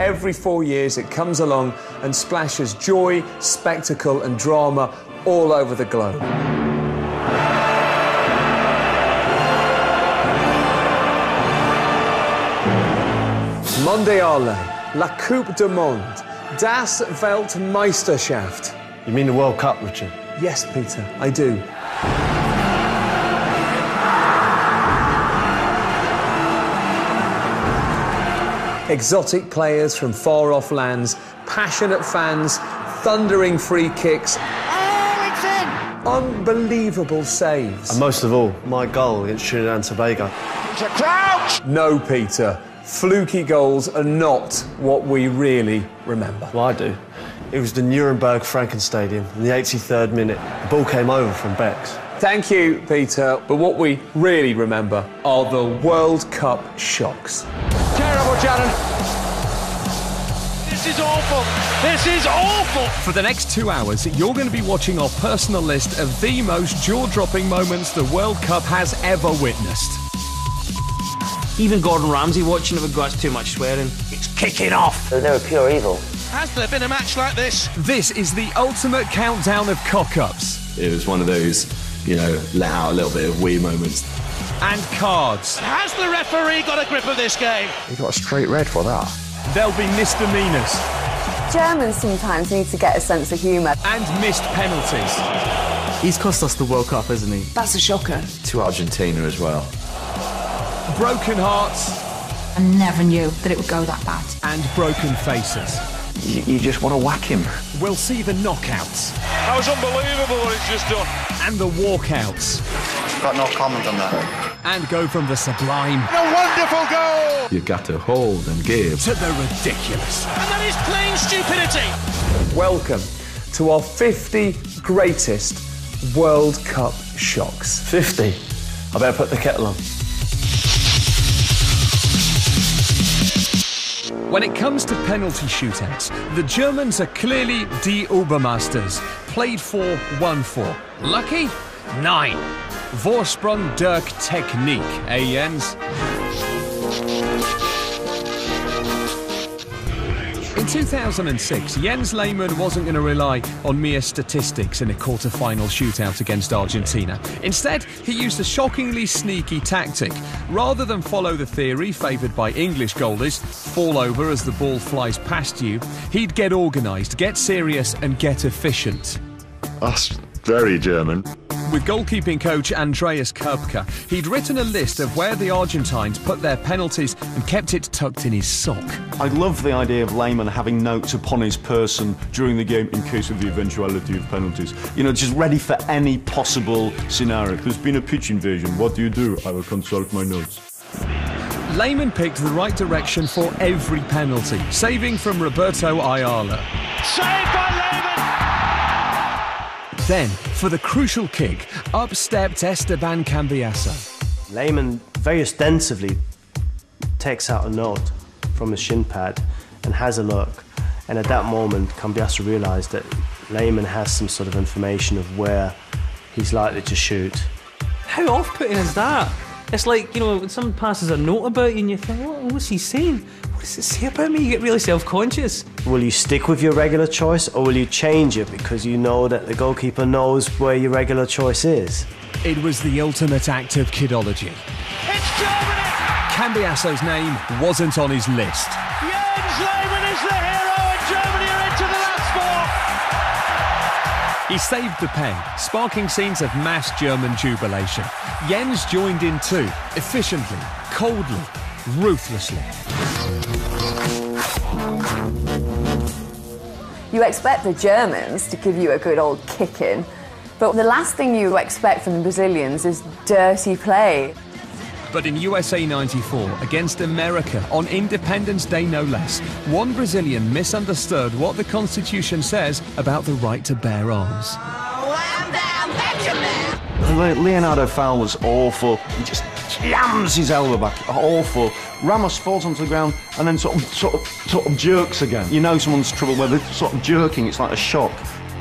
every 4 years it comes along and splashes joy, spectacle and drama all over the globe. Mondiale, La Coupe du Monde, Das Weltmeisterschaft. You mean the World Cup, Richard? Yes, Peter, I do. Exotic players from far-off lands, passionate fans, thundering free kicks. Oh, it's in! Unbelievable saves. And most of all, my goal against Trinidad and Tobago. It's a crouch! No, Peter. Fluky goals are not what we really remember. Well, I do. It was the Nuremberg Frankenstadium in the 83rd minute. The ball came over from Bex. Thank you, Peter. But what we really remember are the World Cup shocks. Terrible, Jaron. This is awful. This is awful. For the next 2 hours, you're going to be watching our personal list of the most jaw-dropping moments the World Cup has ever witnessed. Even Gordon Ramsay watching it would go, that's too much swearing. It's kicking off. They were pure evil. Has there been a match like this? This is the ultimate countdown of cock-ups. It was one of those, you know, let out a little bit of wee moments. And cards. Has the referee got a grip of this game? He got a straight red for that. There'll be misdemeanours. Germans sometimes need to get a sense of humour. And missed penalties. He's cost us the World Cup, hasn't he? That's a shocker. To Argentina as well. Broken hearts. I never knew that it would go that bad. And broken faces. You just want to whack him. We'll see the knockouts. That was unbelievable what he's just done. And the walkouts. Got no comment on that. And go from the sublime. A wonderful goal! You got to hold and give. To the ridiculous. And that is plain stupidity. Welcome to our 50 greatest World Cup shocks. 50. I better put the kettle on. When it comes to penalty shootouts, the Germans are clearly die Obermasters. Played for, won for. Lucky? 9. Vorsprung durch Technik, eh, Jens? In 2006, Jens Lehmann wasn't going to rely on mere statistics in a quarter-final shootout against Argentina. Instead, he used a shockingly sneaky tactic. Rather than follow the theory favoured by English goalies, fall over as the ball flies past you, he'd get organised, get serious and get efficient. That's very German. With goalkeeping coach Andreas Köpke, he'd written a list of where the Argentines put their penalties and kept it tucked in his sock. I love the idea of Lehmann having notes upon his person during the game in case of the eventuality of penalties. You know, just ready for any possible scenario. There's been a pitch invasion. What do? I will consult my notes. Lehmann picked the right direction for every penalty, saving from Roberto Ayala. Saved by Lehmann! Then, for the crucial kick, up stepped Esteban Cambiasso. Lehmann very ostensibly takes out a note from his shin pad and has a look. And at that moment, Cambiasso realised that Lehmann has some sort of information of where he's likely to shoot. How off-putting is that? It's like, you know, when someone passes a note about you and you think, what's he saying? What does it say about me? You get really self-conscious. Will you stick with your regular choice or will you change it because you know that the goalkeeper knows where your regular choice is? It was the ultimate act of kidology. It's Germany! Cambiasso's name wasn't on his list. Jens Lehmann is the hero and Germany are into the last 4. He saved the pen, sparking scenes of mass German jubilation. Jens joined in too, efficiently, coldly, ruthlessly. You expect the Germans to give you a good old kicking, but the last thing you expect from the Brazilians is dirty play. But in USA 94, against America, on Independence Day no less, one Brazilian misunderstood what the Constitution says about the right to bear arms. Leonardo Foul was awful. He just jams his elbow back. Awful. Ramos falls onto the ground and then sort of jerks again. You know someone's trouble where they're sort of jerking. It's like a shock.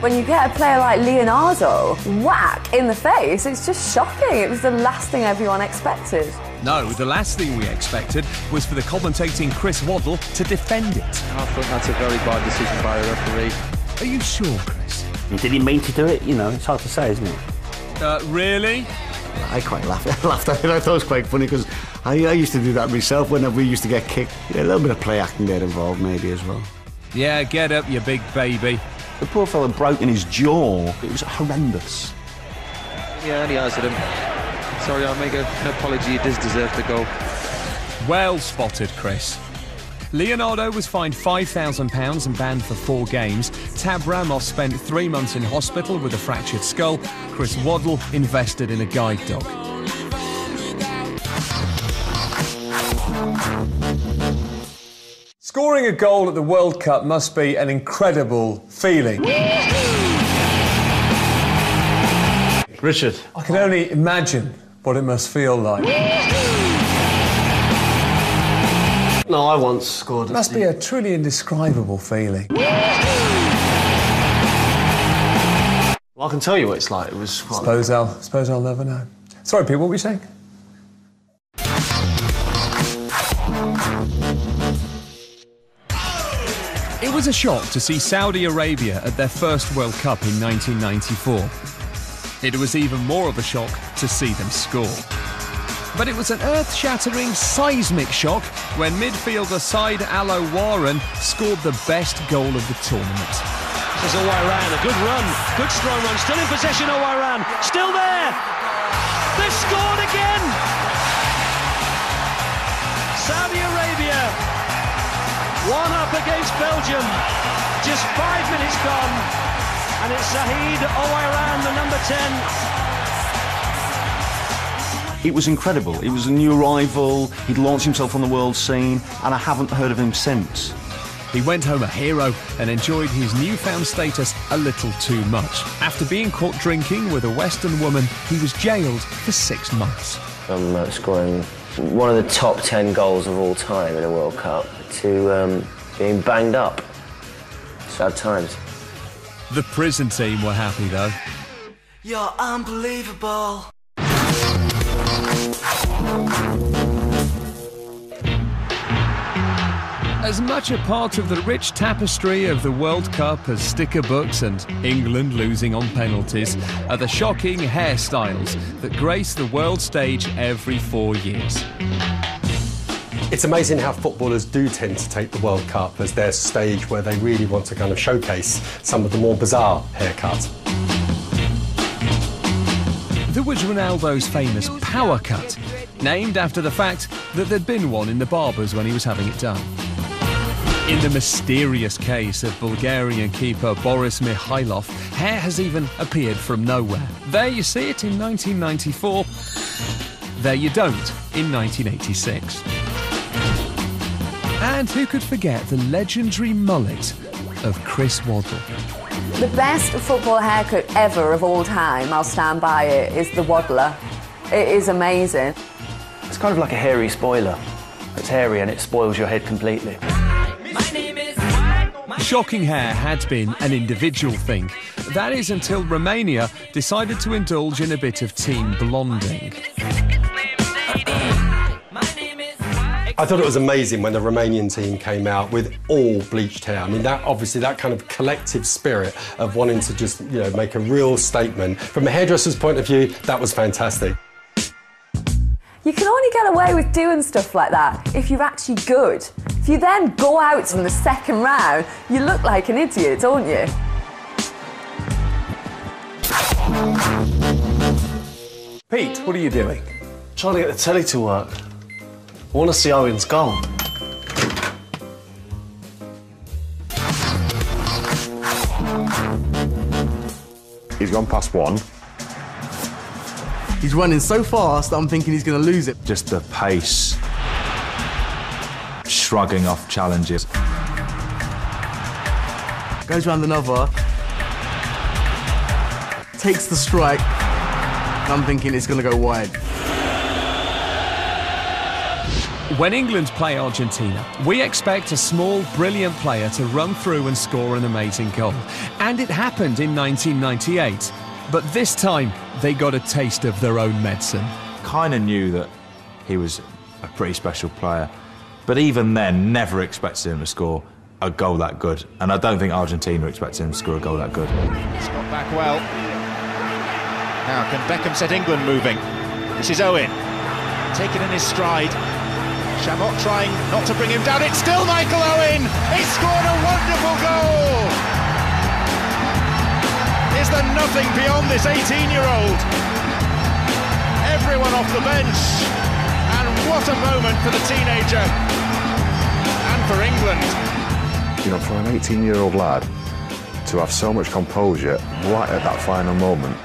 When you get a player like Leonardo, whack in the face, it's just shocking. It was the last thing everyone expected. No, the last thing we expected was for the commentating Chris Waddle to defend it. I think that's a very bad decision by the referee. Are you sure, Chris? Did he mean to do it? You know, it's hard to say, isn't it? Really? I quite laughed. I thought it was quite funny because I used to do that myself whenever we used to get kicked. Yeah, a little bit of play acting there involved maybe as well. Yeah, get up, you big baby. The poor fella broke in his jaw. It was horrendous. Yeah, and he answered him. Sorry, I'll make an apology. He does deserve to go. Well spotted, Chris. Leonardo was fined £5,000 and banned for 4 games. Tab Ramos spent 3 months in hospital with a fractured skull. Chris Waddle invested in a guide dog. Scoring a goal at the World Cup must be an incredible feeling. Richard. I can only imagine what it must feel like. No, I once scored. It must be a truly indescribable feeling. Well, I can tell you what it's like. It was. Suppose I'll never know. Sorry, Pete, what were you saying? It was a shock to see Saudi Arabia at their first World Cup in 1994. It was even more of a shock to see them score. But it was an earth-shattering, seismic shock when midfielder Said Al-Owairan scored the best goal of the tournament. This is Owairan, a good run, good strong run, still in possession. Owairan, still there. They've scored again. Saudi Arabia, 1-up against Belgium. Just 5 minutes gone, and it's Said Owairan, the number 10. It was incredible. He was a new arrival. He'd launched himself on the world scene, and I haven't heard of him since. He went home a hero and enjoyed his newfound status a little too much. After being caught drinking with a Western woman, he was jailed for 6 months. From scoring one of the top 10 goals of all time in a World Cup to being banged up. Sad times. The prison team were happy, though. You're unbelievable. As much a part of the rich tapestry of the World Cup as sticker books and England losing on penalties are the shocking hairstyles that grace the world stage every 4 years. It's amazing how footballers do tend to take the World Cup as their stage where they really want to kind of showcase some of the more bizarre haircuts. There was Ronaldo's famous power cut, named after the fact that there'd been one in the barbers when he was having it done. In the mysterious case of Bulgarian keeper Boris Mikhailov, hair has even appeared from nowhere. There you see it in 1994, there you don't in 1986. And who could forget the legendary mullet of Chris Waddle? The best football haircut ever of all time, I'll stand by it, is the Waddler. It is amazing. It's kind of like a hairy spoiler. It's hairy and it spoils your head completely. Shocking hair had been an individual thing. That is until Romania decided to indulge in a bit of team blonding. I thought it was amazing when the Romanian team came out with all bleached hair. I mean, that obviously that kind of collective spirit of wanting to just, you know, make a real statement. From a hairdresser's point of view, that was fantastic. You can only get away with doing stuff like that if you're actually good. If you then go out in the second round, you look like an idiot, don't you? Pete, what are you doing? Trying to get the telly to work. I want to see Owen's goal. He's gone past one. He's running so fast that I'm thinking he's going to lose it. Just the pace. Shrugging off challenges. Goes round another. Takes the strike. I'm thinking it's going to go wide. When England play Argentina, we expect a small, brilliant player to run through and score an amazing goal. And it happened in 1998. But this time, they got a taste of their own medicine. Kind of knew that he was a pretty special player. But even then, never expected him to score a goal that good. And I don't think Argentina expected him to score a goal that good. Scott back well. Now can Beckham set England moving? This is Owen, taken in his stride. Chabot trying not to bring him down. It's still Michael Owen! He scored a wonderful goal! Is there nothing beyond this 18-year-old? Everyone off the bench. And what a moment for the teenager. And for England. You know, for an 18-year-old lad to have so much composure right at that final moment,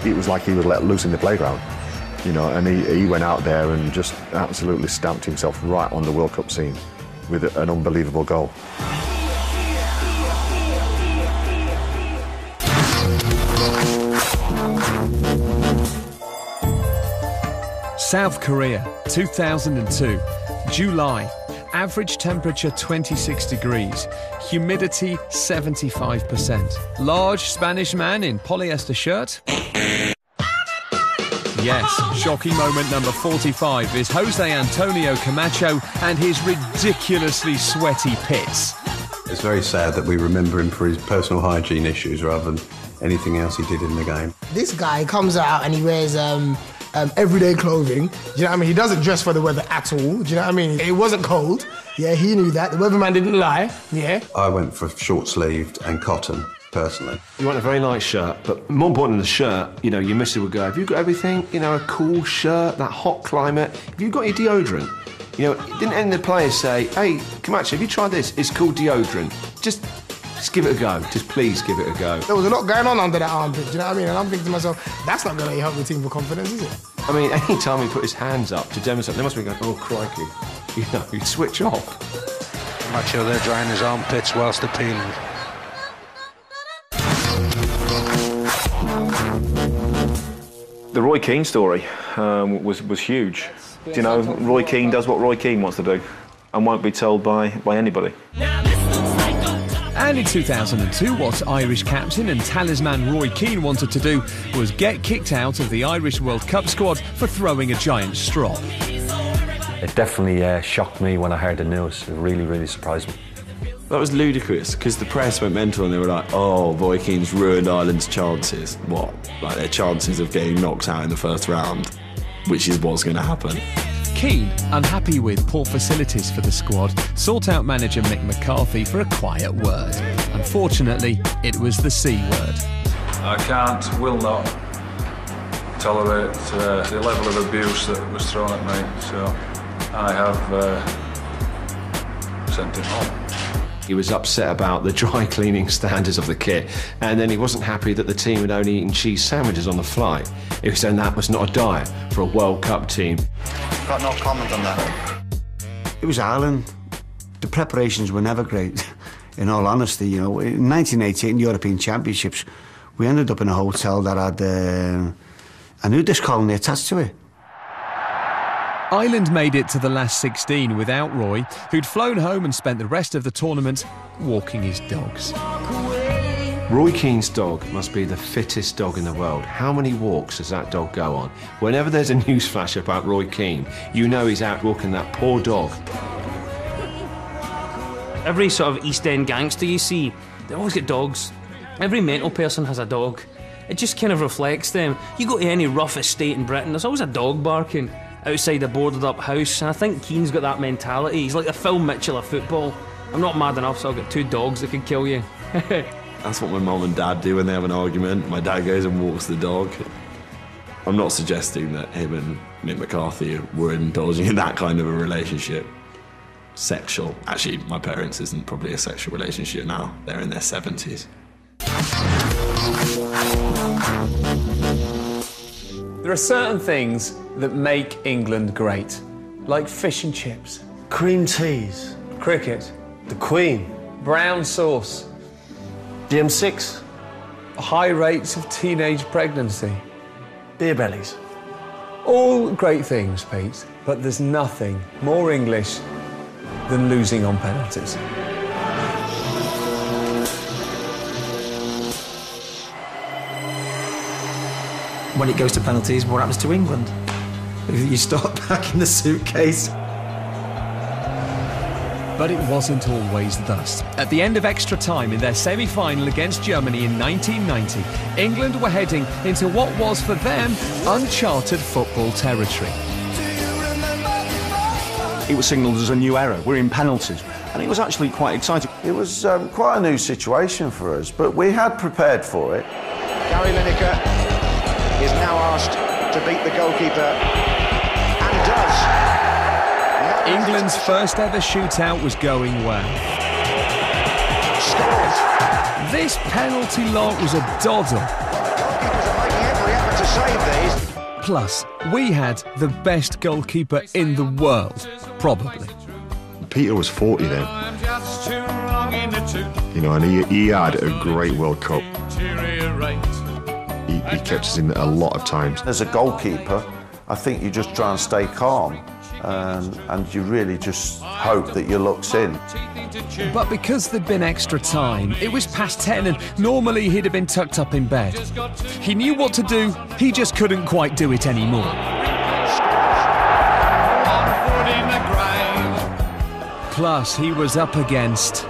it was like he was let loose in the playground. You know, and he went out there and just absolutely stamped himself right on the World Cup scene with an unbelievable goal. South Korea, 2002, July. Average temperature 26 degrees, humidity 75%. Large Spanish man in polyester shirt. Yes, shocking moment number 45 is Jose Antonio Camacho and his ridiculously sweaty pits. It's very sad that we remember him for his personal hygiene issues rather than anything else he did in the game. This guy comes out and he wears everyday clothing. Do you know what I mean? He doesn't dress for the weather at all. Do you know what I mean? It wasn't cold. Yeah, he knew that. The weatherman didn't lie. Yeah. I went for short-sleeved and cotton, personally. You want a very light shirt, but more important than the shirt, you know, your missus would go, have you got everything? You know, a cool shirt, that hot climate. Have you got your deodorant? You know, didn't any of the players say, hey, Camacho, have you tried this? It's called deodorant. Just give it a go. Just please give it a go. There was a lot going on under that armpit, do you know what I mean? And I'm thinking to myself, that's not going to help the team for confidence, is it? I mean, any time he put his hands up to demonstrate, they must be going, oh, crikey. You know, he'd switch off. Camacho there drying his armpits whilst appealing. The Roy Keane story was huge. Do you know, Roy Keane does what Roy Keane wants to do and won't be told by anybody. And in 2002, what Irish captain and talisman Roy Keane wanted to do was get kicked out of the Irish World Cup squad for throwing a giant strop. It definitely shocked me when I heard the news. It really, really surprised me. That was ludicrous, because the press went mental and they were like, oh, Roy Keane's ruined Ireland's chances. What? Like their chances of getting knocked out in the first round, which is what's going to happen. Keane, unhappy with poor facilities for the squad, sought out manager Mick McCarthy for a quiet word. Unfortunately, it was the C word. I will not tolerate the level of abuse that was thrown at me, so I have sent him home. He was upset about the dry cleaning standards of the kit, and then he wasn't happy that the team had only eaten cheese sandwiches on the flight. He was saying that was not a diet for a World Cup team. Got no comment on that. It was Ireland. The preparations were never great, in all honesty. You know, in 1988 in European Championships, we ended up in a hotel that had a nudist colony attached to it. Ireland made it to the last 16 without Roy, who'd flown home and spent the rest of the tournament walking his dogs. Roy Keane's dog must be the fittest dog in the world. How many walks does that dog go on? Whenever there's a news flash about Roy Keane, you know he's out walking that poor dog. Every sort of East End gangster you see, they always get dogs. Every mental person has a dog. It just kind of reflects them. You go to any rough estate in Britain, there's always a dog barking outside a boarded up house, and I think Keane's got that mentality. He's like the Phil Mitchell of football. I'm not mad enough, so I've got two dogs that can kill you. That's what my mum and dad do when they have an argument. My dad goes and walks the dog. I'm not suggesting that him and Mick McCarthy were indulging in that kind of a relationship. Sexual. Actually, my parents isn't probably a sexual relationship now. They're in their 70s. There are certain things that make England great, like fish and chips, cream teas, cricket, the Queen, brown sauce, the M6, high rates of teenage pregnancy, beer bellies. All great things, Pete, but there's nothing more English than losing on penalties. When it goes to penalties, what happens to England? You start packing the suitcase. But it wasn't always thus. At the end of extra time in their semi-final against Germany in 1990, England were heading into what was for them uncharted football territory. It was signalled as a new era. We're in penalties. And it was actually quite exciting. It was quite a new situation for us, but we had prepared for it. Gary Lineker is now asked to beat the goalkeeper, and does. England's first ever shootout was going well. Scores. This penalty lot was a doddle. Goalkeepers are making every effort to save these. Plus, we had the best goalkeeper in the world, probably. Peter was 40 then. You know, and he had a great World Cup. He kept us in a lot of times. As a goalkeeper, I think you just try and stay calm. And you really just hope that your luck's in. But because there'd been extra time, it was past 10 and normally he'd have been tucked up in bed. He knew what to do, he just couldn't quite do it anymore. Plus, he was up against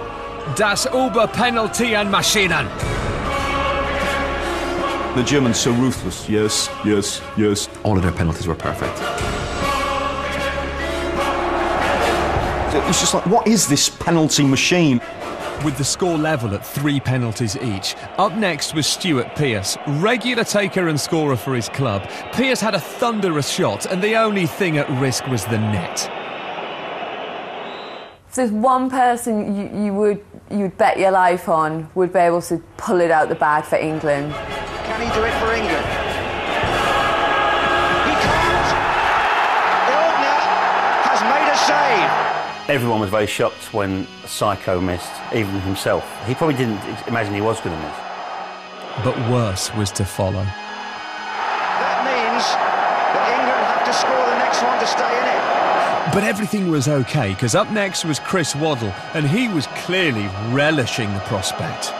Das Oberpenalty-Maschinen. The Germans so ruthless. Yes, yes, yes. All of their penalties were perfect. It's just like, what is this penalty machine? With the score level at 3 penalties each, up next was Stuart Pearce, regular taker and scorer for his club. Pearce had a thunderous shot, and the only thing at risk was the net. If there's one person you would bet your life on would be able to pull it out the bag for England. Can he do it for England? He can't! Ilgner has made a save. Everyone was very shocked when Psycho missed, even himself. He probably didn't imagine he was going to miss. But worse was to follow. That means that England have to score the next one to stay in it. But everything was okay, because up next was Chris Waddle, and he was clearly relishing the prospect.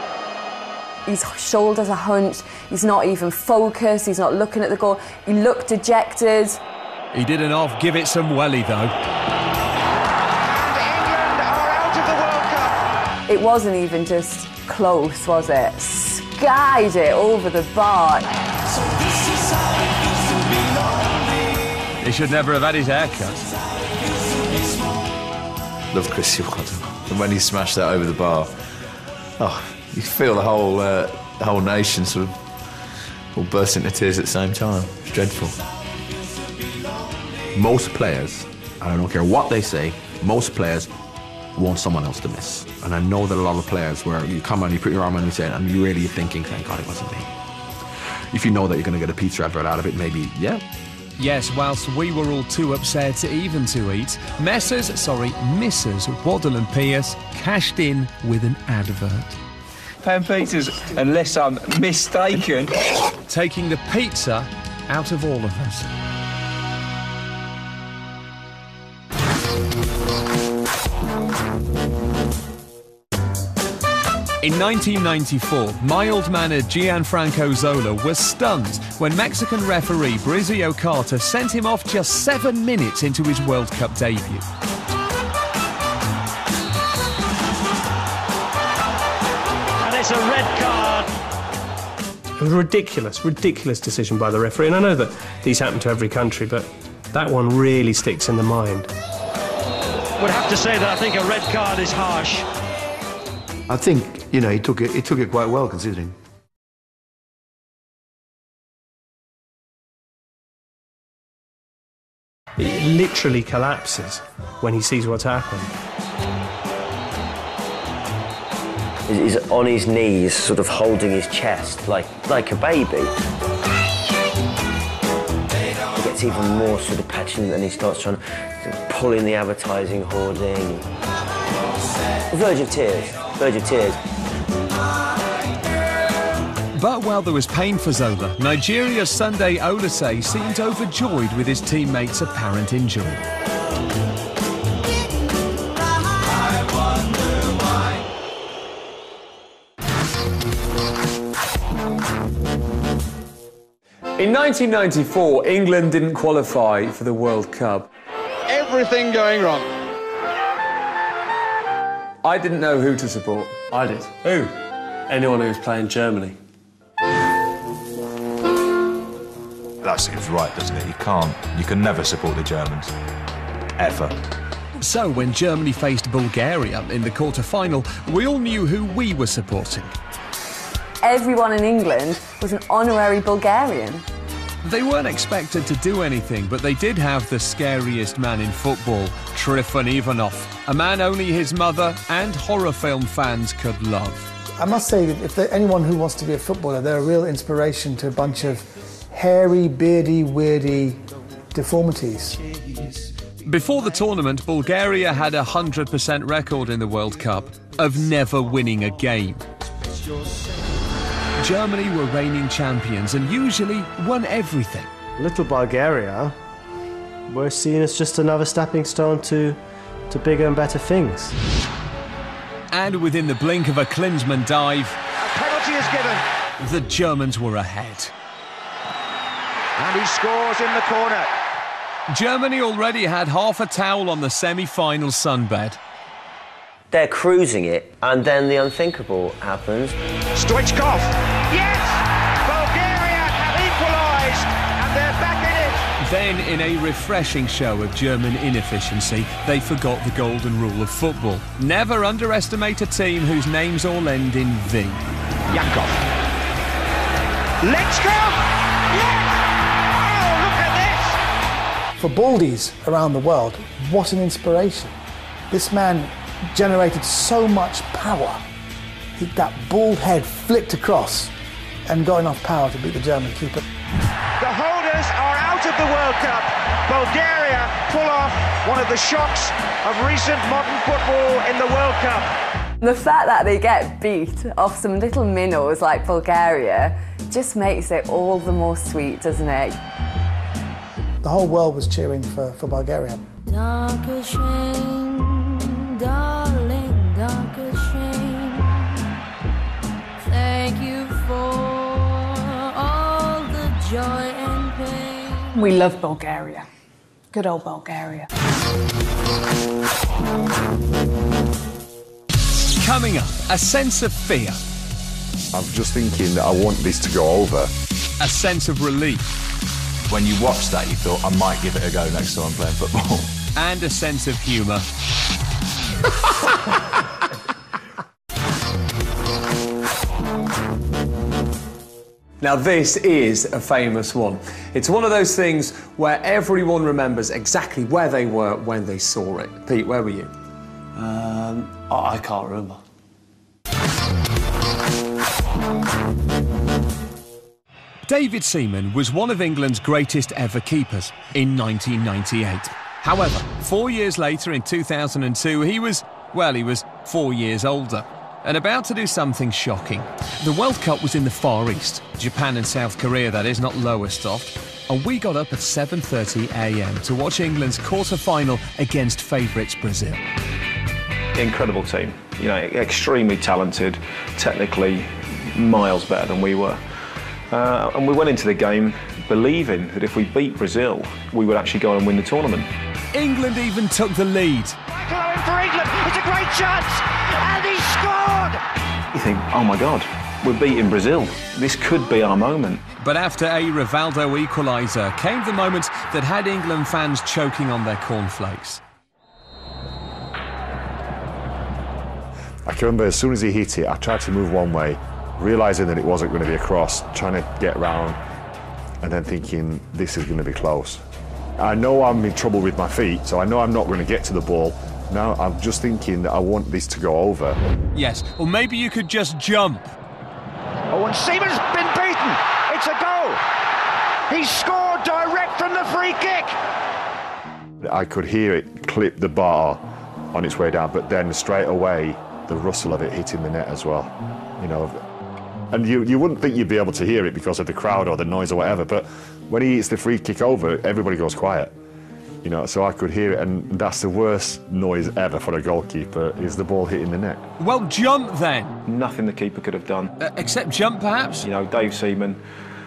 His shoulders are hunched, he's not even focused, he's not looking at the goal, he looked dejected. He didn't half give it some welly, though. It wasn't even just close, was it? Skied it over the bar. He should never have had his hair cut. Love Chris Waddle. And when he smashed that over the bar, oh, you feel the whole nation sort of all burst into tears at the same time. It's dreadful. Most players, I don't care what they say, most players want someone else to miss. And I know that a lot of players where you come on, you put your arm on your head, and you're really thinking, thank God it wasn't me. If you know that you're going to get a pizza advert out of it, maybe, yeah. Yes, whilst we were all too upset even to eat, Mrs. Waddle and Pearce cashed in with an advert. Pan pizzas, unless I'm mistaken. Taking the pizza out of all of us. In 1994, mild-mannered Gianfranco Zola was stunned when Mexican referee Brizio Carter sent him off just 7 minutes into his World Cup debut. And it's a red card. It was a ridiculous decision by the referee. And I know that these happen to every country, but that one really sticks in the mind. Would have to say that I think a red card is harsh. I think, you know, he took it quite well, considering. He literally collapses when he sees what's happened. He's on his knees, sort of holding his chest like a baby. He gets even more sort of petulant and he starts trying to pull in the advertising hoarding. Verge of tears. But while there was pain for Zola, Nigeria's Sunday Olaseye seemed overjoyed with his teammates' apparent injury. In 1994, England didn't qualify for the World Cup. Everything going wrong. I didn't know who to support. I did. Who? Anyone who was playing Germany. That seems right, doesn't it? You can never support the Germans. Ever. So when Germany faced Bulgaria in the quarter-final, we all knew who we were supporting. Everyone in England was an honorary Bulgarian. They weren't expected to do anything, but they did have the scariest man in football, Trifon Ivanov, a man only his mother and horror film fans could love. I must say that if anyone who wants to be a footballer, they're a real inspiration to a bunch of hairy, beardy, weirdy deformities. Before the tournament, Bulgaria had a 100% record in the World Cup of never winning a game. Germany were reigning champions and usually won everything. Little Bulgaria were seen as just another stepping stone to bigger and better things. And within the blink of a Klinsmann dive, A penalty is given. the Germans were ahead. And he scores in the corner. Germany already had half a towel on the semi-final sunbed. They're cruising it, and then the unthinkable happens. Stoichkov. Yes! Bulgaria have equalised, and they're back in it. Then, in a refreshing show of German inefficiency, they forgot the golden rule of football. Never underestimate a team whose names all end in V. Yankov. Let's go! Yes! Oh, look at this! For Baldies around the world, what an inspiration. This man generated so much power. That bald head flicked across and got enough power to beat the German keeper. The holders are out of the World Cup. Bulgaria pull off one of the shocks of recent modern football in the World Cup. The fact that they get beat off some little minnows like Bulgaria just makes it all the more sweet, doesn't it? The whole world was cheering for Bulgaria. Dark as shame, darling, dark as shame. Thank you for all the joy and pain. We love Bulgaria. Good old Bulgaria. Coming up, a sense of fear. I'm just thinking that I want this to go over. A sense of relief. When you watched that, you thought, I might give it a go next time I'm playing football. And a sense of humour. Now this is a famous one. It's one of those things where everyone remembers exactly where they were when they saw it. Pete, where were you? I can't remember. David Seaman was one of England's greatest ever keepers in 1998. However, 4 years later in 2002, he was 4 year older and about to do something shocking. The World Cup was in the Far East, Japan and South Korea, that is, not Lowestoft, and we got up at 7:30 a.m. to watch England's quarter-final against favourites Brazil. Incredible team, you know, extremely talented, technically miles better than we were. And we went into the game believing that if we beat Brazil, we would actually go and win the tournament. England even took the lead. Michael Owen for England, it's a great chance, and he scored! You think, oh my God, we're beating Brazil. This could be our moment. But after a Rivaldo equaliser came the moment that had England fans choking on their cornflakes. I can remember as soon as he hit it, I tried to move one way, realising that it wasn't going to be a cross, trying to get round, and then thinking, this is going to be close. I know I'm in trouble with my feet, so I know I'm not going to get to the ball. Now I'm just thinking that I want this to go over. Yes, or maybe you could just jump. Oh, and Seaman's been beaten. It's a goal. He scored direct from the free kick. I could hear it clip the bar on its way down, but then straight away, the rustle of it hitting the net as well. You know, and you wouldn't think you'd be able to hear it because of the crowd or the noise or whatever, but when he hits the free kick over, everybody goes quiet. You know, so I could hear it, and that's the worst noise ever for a goalkeeper, is the ball hitting the net. Well, jump then. Nothing the keeper could have done. Except jump, perhaps? You know, Dave Seaman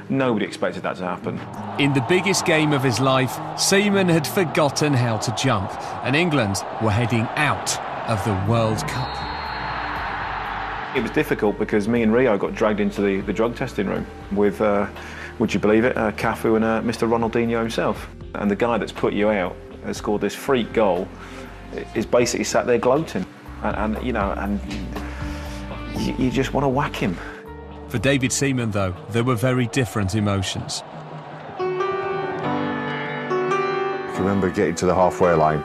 Nobody expected that to happen. In the biggest game of his life, Seaman had forgotten how to jump, and England were heading out of the World Cup. It was difficult because me and Rio got dragged into the drug testing room with, would you believe it, Cafu and Mr. Ronaldinho himself. And the guy that's put you out has scored this freak goal, is basically sat there gloating. And you know, and you just want to whack him. For David Seaman, though, there were very different emotions. I remember getting to the halfway line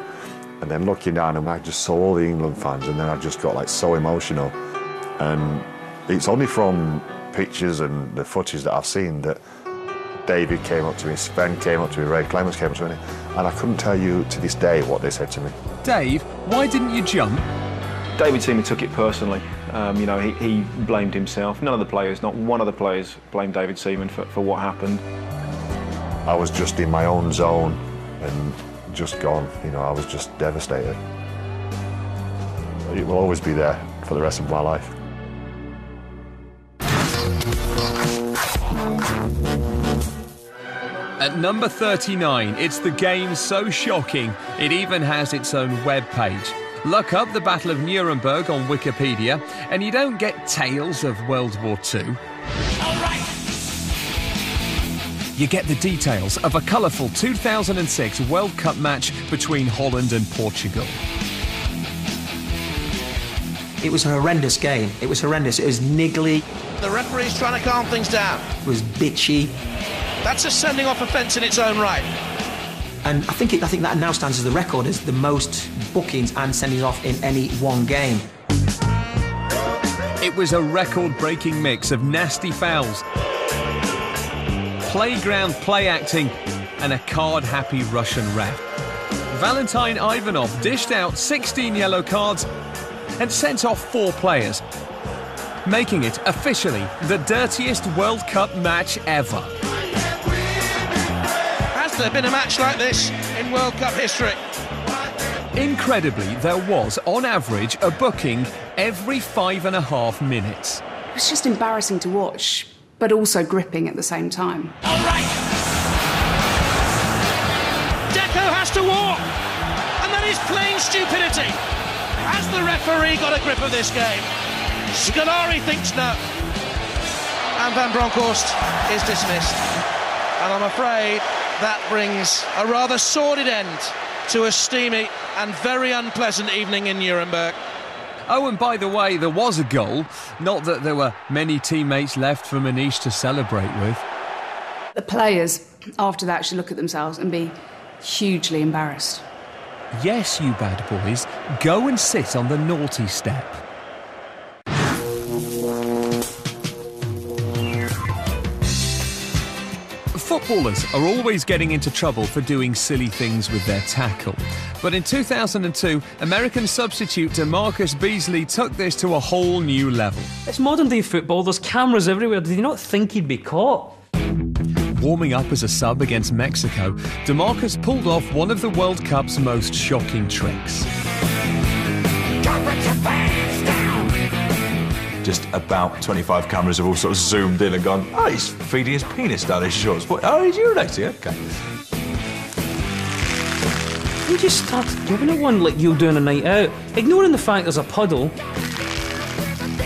and then looking down and I just saw all the England fans and then I just got like so emotional. And it's only from pictures and the footage that I've seen that David came up to me, Sven came up to me, Ray Clemens came up to me, and I couldn't tell you to this day what they said to me. Dave, why didn't you jump? David Seaman took it personally. You know, he blamed himself. None of the players, not one of the players, blamed David Seaman for what happened. I was just in my own zone and just gone. You know, I was just devastated. It will always be there for the rest of my life. At number 39, it's the game so shocking, it even has its own webpage. Look up the Battle of Nuremberg on Wikipedia, and you don't get tales of World War II. You get the details of a colourful 2006 World Cup match between Holland and Portugal. It was a horrendous game. It was horrendous. It was niggly. The referee's trying to calm things down. It was bitchy. That's a sending off offence in its own right. And I think that now stands as the record as the most bookings and sending off in any one game. It was a record-breaking mix of nasty fouls, playground play-acting, and a card-happy Russian ref. Valentin Ivanov dished out 16 yellow cards and sent off 4 players, making it officially the dirtiest World Cup match ever. Has there been a match like this in World Cup history? Incredibly, there was, on average, a booking every 5.5 minutes. It was just embarrassing to watch, but also gripping at the same time. Deco has to walk, and that is plain stupidity. Has the referee got a grip of this game? Scolari thinks no. And Van Bronckhorst is dismissed. And I'm afraid that brings a rather sordid end to a steamy and very unpleasant evening in Nuremberg. Oh, and by the way, there was a goal. Not that there were many teammates left for Manish to celebrate with. The players, after that, should look at themselves and be hugely embarrassed. Yes, you bad boys, go and sit on the naughty step. Footballers are always getting into trouble for doing silly things with their tackle. But in 2002, American substitute DeMarcus Beasley took this to a whole new level. It's modern day football, there's cameras everywhere. Did you not think he'd be caught? Warming up as a sub against Mexico, DeMarcus pulled off one of the World Cup's most shocking tricks. Just about 25 cameras have all sort of zoomed in and gone, oh, he's feeding his penis down his shorts. What? Oh, he's urinating, okay. You just start giving it one like you'll do on a night out, ignoring the fact there's a puddle.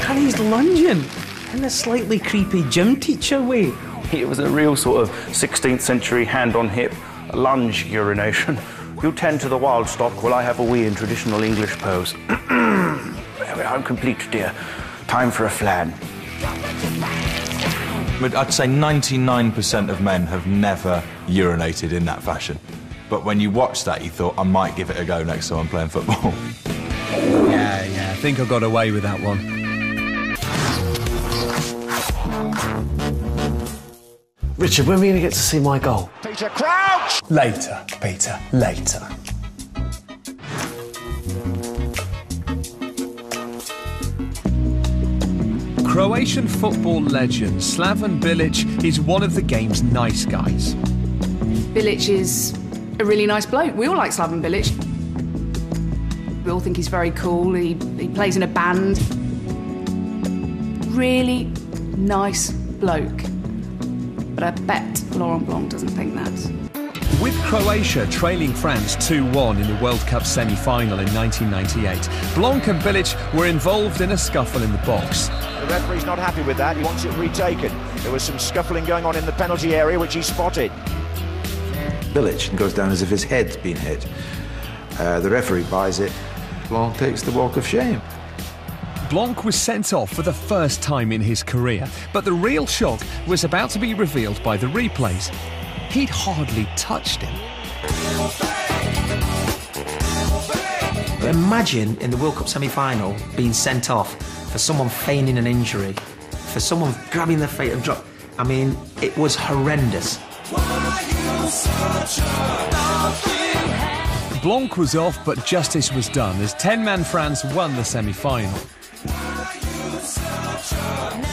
And he's lunging in a slightly creepy gym teacher way. It was a real sort of 16th century hand-on-hip lunge urination. You tend to the wild stock while I have a wee in traditional English pose. I'm complete, dear. Time for a flan. But I'd say 99% of men have never urinated in that fashion. But when you watch that, you thought, I might give it a go next time I'm playing football. Yeah, I think I got away with that one. Richard, when are we going to get to see my goal? Peter Crouch! Later, Peter, later. Croatian football legend Slaven Bilic is one of the game's nice guys. Bilic is a really nice bloke. We all like Slaven Bilic. We all think he's very cool. He plays in a band. Really nice bloke. But but I bet Laurent Blanc doesn't think that. With Croatia trailing France 2-1 in the World Cup semi-final in 1998, Blanc and Bilic were involved in a scuffle in the box. The referee's not happy with that. He wants it retaken. There was some scuffling going on in the penalty area, which he spotted. Bilic goes down as if his head's been hit. The referee buys it. Blanc takes the walk of shame. Blanc was sent off for the first time in his career, but the real shock was about to be revealed by the replays. He'd hardly touched him. Imagine in the World Cup semi-final being sent off for someone feigning an injury, for someone grabbing their feet and drop. I mean, it was horrendous. Blanc was off, but justice was done as 10-man France won the semi-final.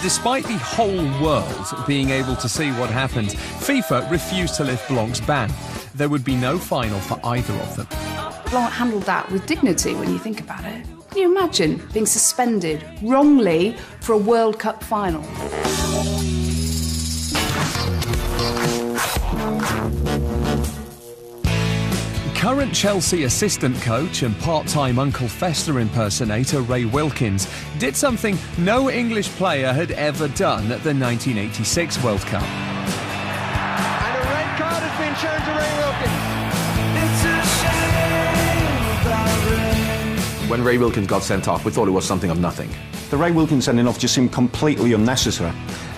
Despite the whole world being able to see what happened, FIFA refused to lift Blanc's ban. There would be no final for either of them. Blanc handled that with dignity when you think about it. Can you imagine being suspended wrongly for a World Cup final? Current Chelsea assistant coach and part-time Uncle Fester impersonator Ray Wilkins did something no English player had ever done at the 1986 World Cup. And a red card has been shown to Ray Wilkins. When Ray Wilkins got sent off, we thought it was something of nothing. The Ray Wilkins sending off just seemed completely unnecessary.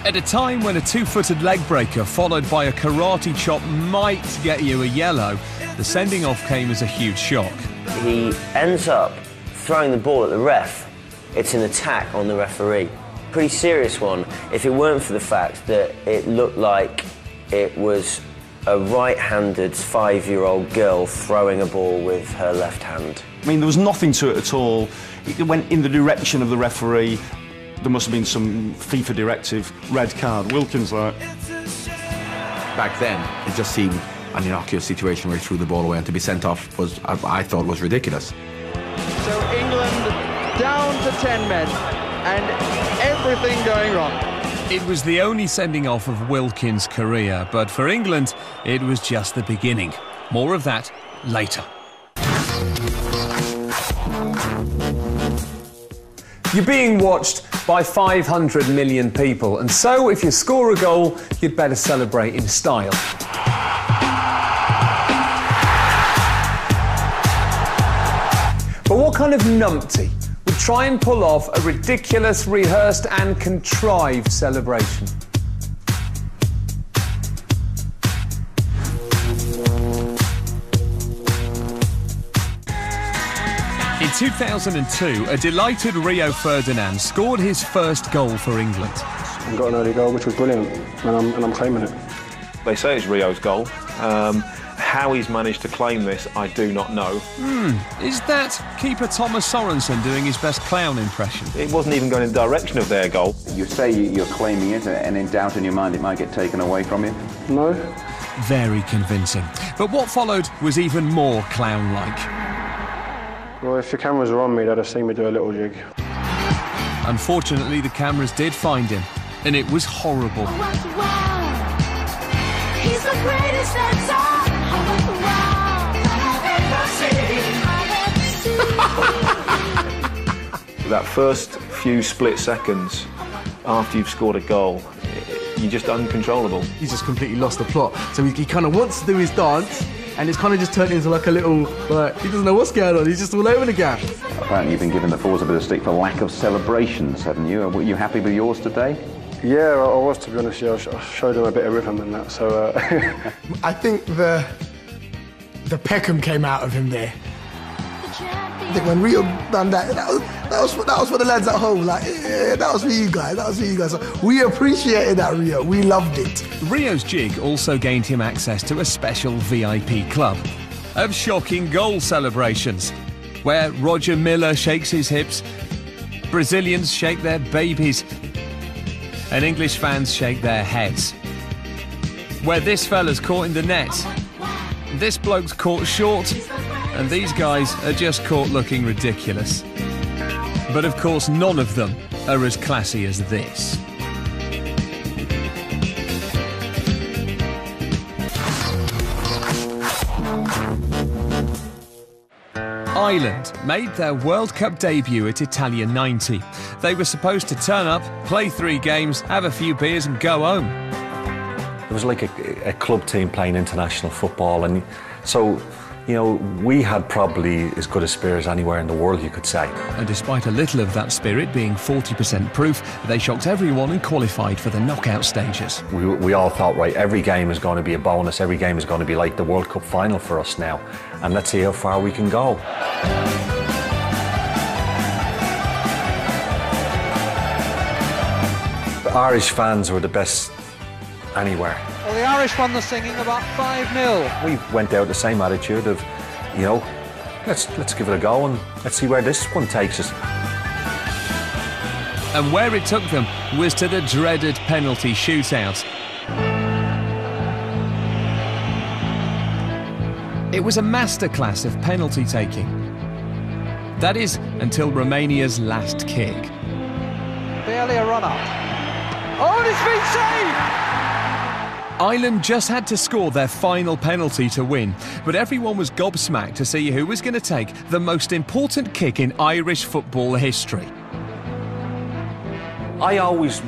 At a time when a two-footed leg breaker followed by a karate chop might get you a yellow, the sending off came as a huge shock. He ends up throwing the ball at the ref. It's an attack on the referee. Pretty serious one, if it weren't for the fact that it looked like it was a right-handed 5-year-old girl throwing a ball with her left hand. I mean, there was nothing to it at all. It went in the direction of the referee. There must have been some FIFA directive, red card. Wilkins, like... Back then, it just seemed an innocuous situation where he threw the ball away, and to be sent off was, I thought, was ridiculous. So England down to 10 men and everything going wrong. It was the only sending off of Wilkins' career, but for England, it was just the beginning. More of that later. You're being watched by 500 million people, and so if you score a goal, you'd better celebrate in style. But what kind of numpty would try and pull off a ridiculous, rehearsed and contrived celebration? In 2002, a delighted Rio Ferdinand scored his first goal for England. And got an early goal, which was brilliant, and I'm claiming it. They say it's Rio's goal. How he's managed to claim this, I do not know. Is that keeper Thomas Sorensen doing his best clown impression? It wasn't even going in the direction of their goal. You say you're claiming it, and in doubt in your mind it might get taken away from you? No. Very convincing. But what followed was even more clown-like. Well, if the cameras were on me, they'd have seen me do a little jig. Unfortunately, the cameras did find him, and it was horrible. He's the greatest that's all. That first few split seconds after you've scored a goal, you're just uncontrollable. He's just completely lost the plot. So he kind of wants to do his dance, and it's kind of just turned into like a little, like, he doesn't know what's going on, he's just all over the gap. Apparently you've been giving the forwards a bit of stick for lack of celebrations, haven't you? Were you happy with yours today? Yeah, I was, to be honest. Yeah, I showed them a bit of rhythm and that, so... I think the Peckham came out of him there. I think when Rio done that was for the lads at home. Like, yeah, that was for you guys. That was for you guys. So we appreciated that, Rio. We loved it. Rio's jig also gained him access to a special VIP club of shocking goal celebrations, where Roger Miller shakes his hips, Brazilians shake their babies, and English fans shake their heads. Where this fella's caught in the net, this bloke's caught short, and these guys are just caught looking ridiculous. But of course, none of them are as classy as this. Ireland made their World Cup debut at Italia 90. They were supposed to turn up, play 3 games, have a few beers and go home. It was like a club team playing international football, and so, you know, we had probably as good a spirit as anywhere in the world, you could say. And despite a little of that spirit being 40% proof, they shocked everyone and qualified for the knockout stages. We all thought, right, every game is going to be a bonus, every game is going to be like the World Cup final for us now, and let's see how far we can go. The Irish fans were the best anywhere. Well, the Irish won the singing about 5-0. We went out the same attitude of, you know, let's give it a go and let's see where this one takes us. And where it took them was to the dreaded penalty shootout. It was a masterclass of penalty taking. That is, until Romania's last kick. Barely a run-up. Oh, and it's been saved! Ireland just had to score their final penalty to win, but everyone was gobsmacked to see who was going to take the most important kick in Irish football history. I always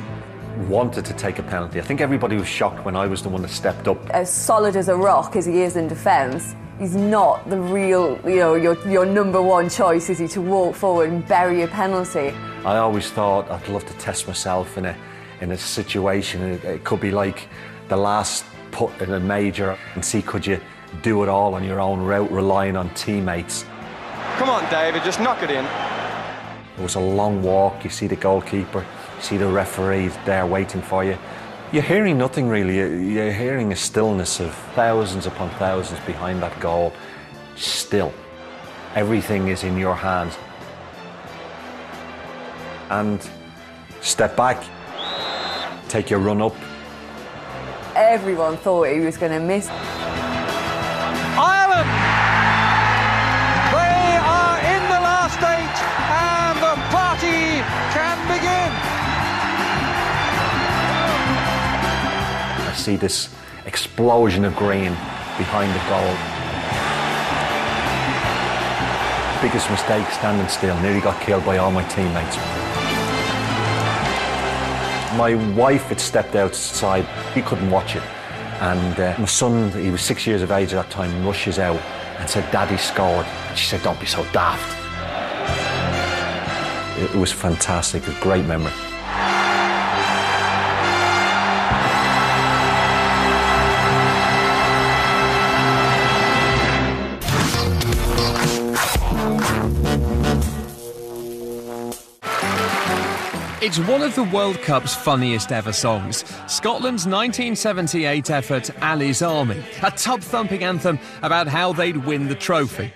wanted to take a penalty. I think everybody was shocked when I was the one that stepped up. As solid as a rock as he is in defence, he's not the real, you know, your number one choice, is he, to walk forward and bury a penalty. I always thought I'd love to test myself in a situation. It could be like the last putt in a major and see could you do it all on your own route, relying on teammates. Come on, David, just knock it in. It was a long walk. You see the goalkeeper, you see the referee there waiting for you. You're hearing nothing really. You're hearing a stillness of thousands upon thousands behind that goal. Still, everything is in your hands. And step back, take your run up. Everyone thought he was going to miss. Ireland! They are in the last 8 and the party can begin. I see this explosion of green behind the goal. Biggest mistake, standing still. Nearly got killed by all my teammates. My wife had stepped outside, he couldn't watch it. And my son, he was 6 years of age at that time, rushes out and said, "Daddy scored." And she said, "Don't be so daft." It was fantastic, a great memory. It's one of the World Cup's funniest ever songs. Scotland's 1978 effort, Ali's Army, a tub-thumping anthem about how they'd win the trophy.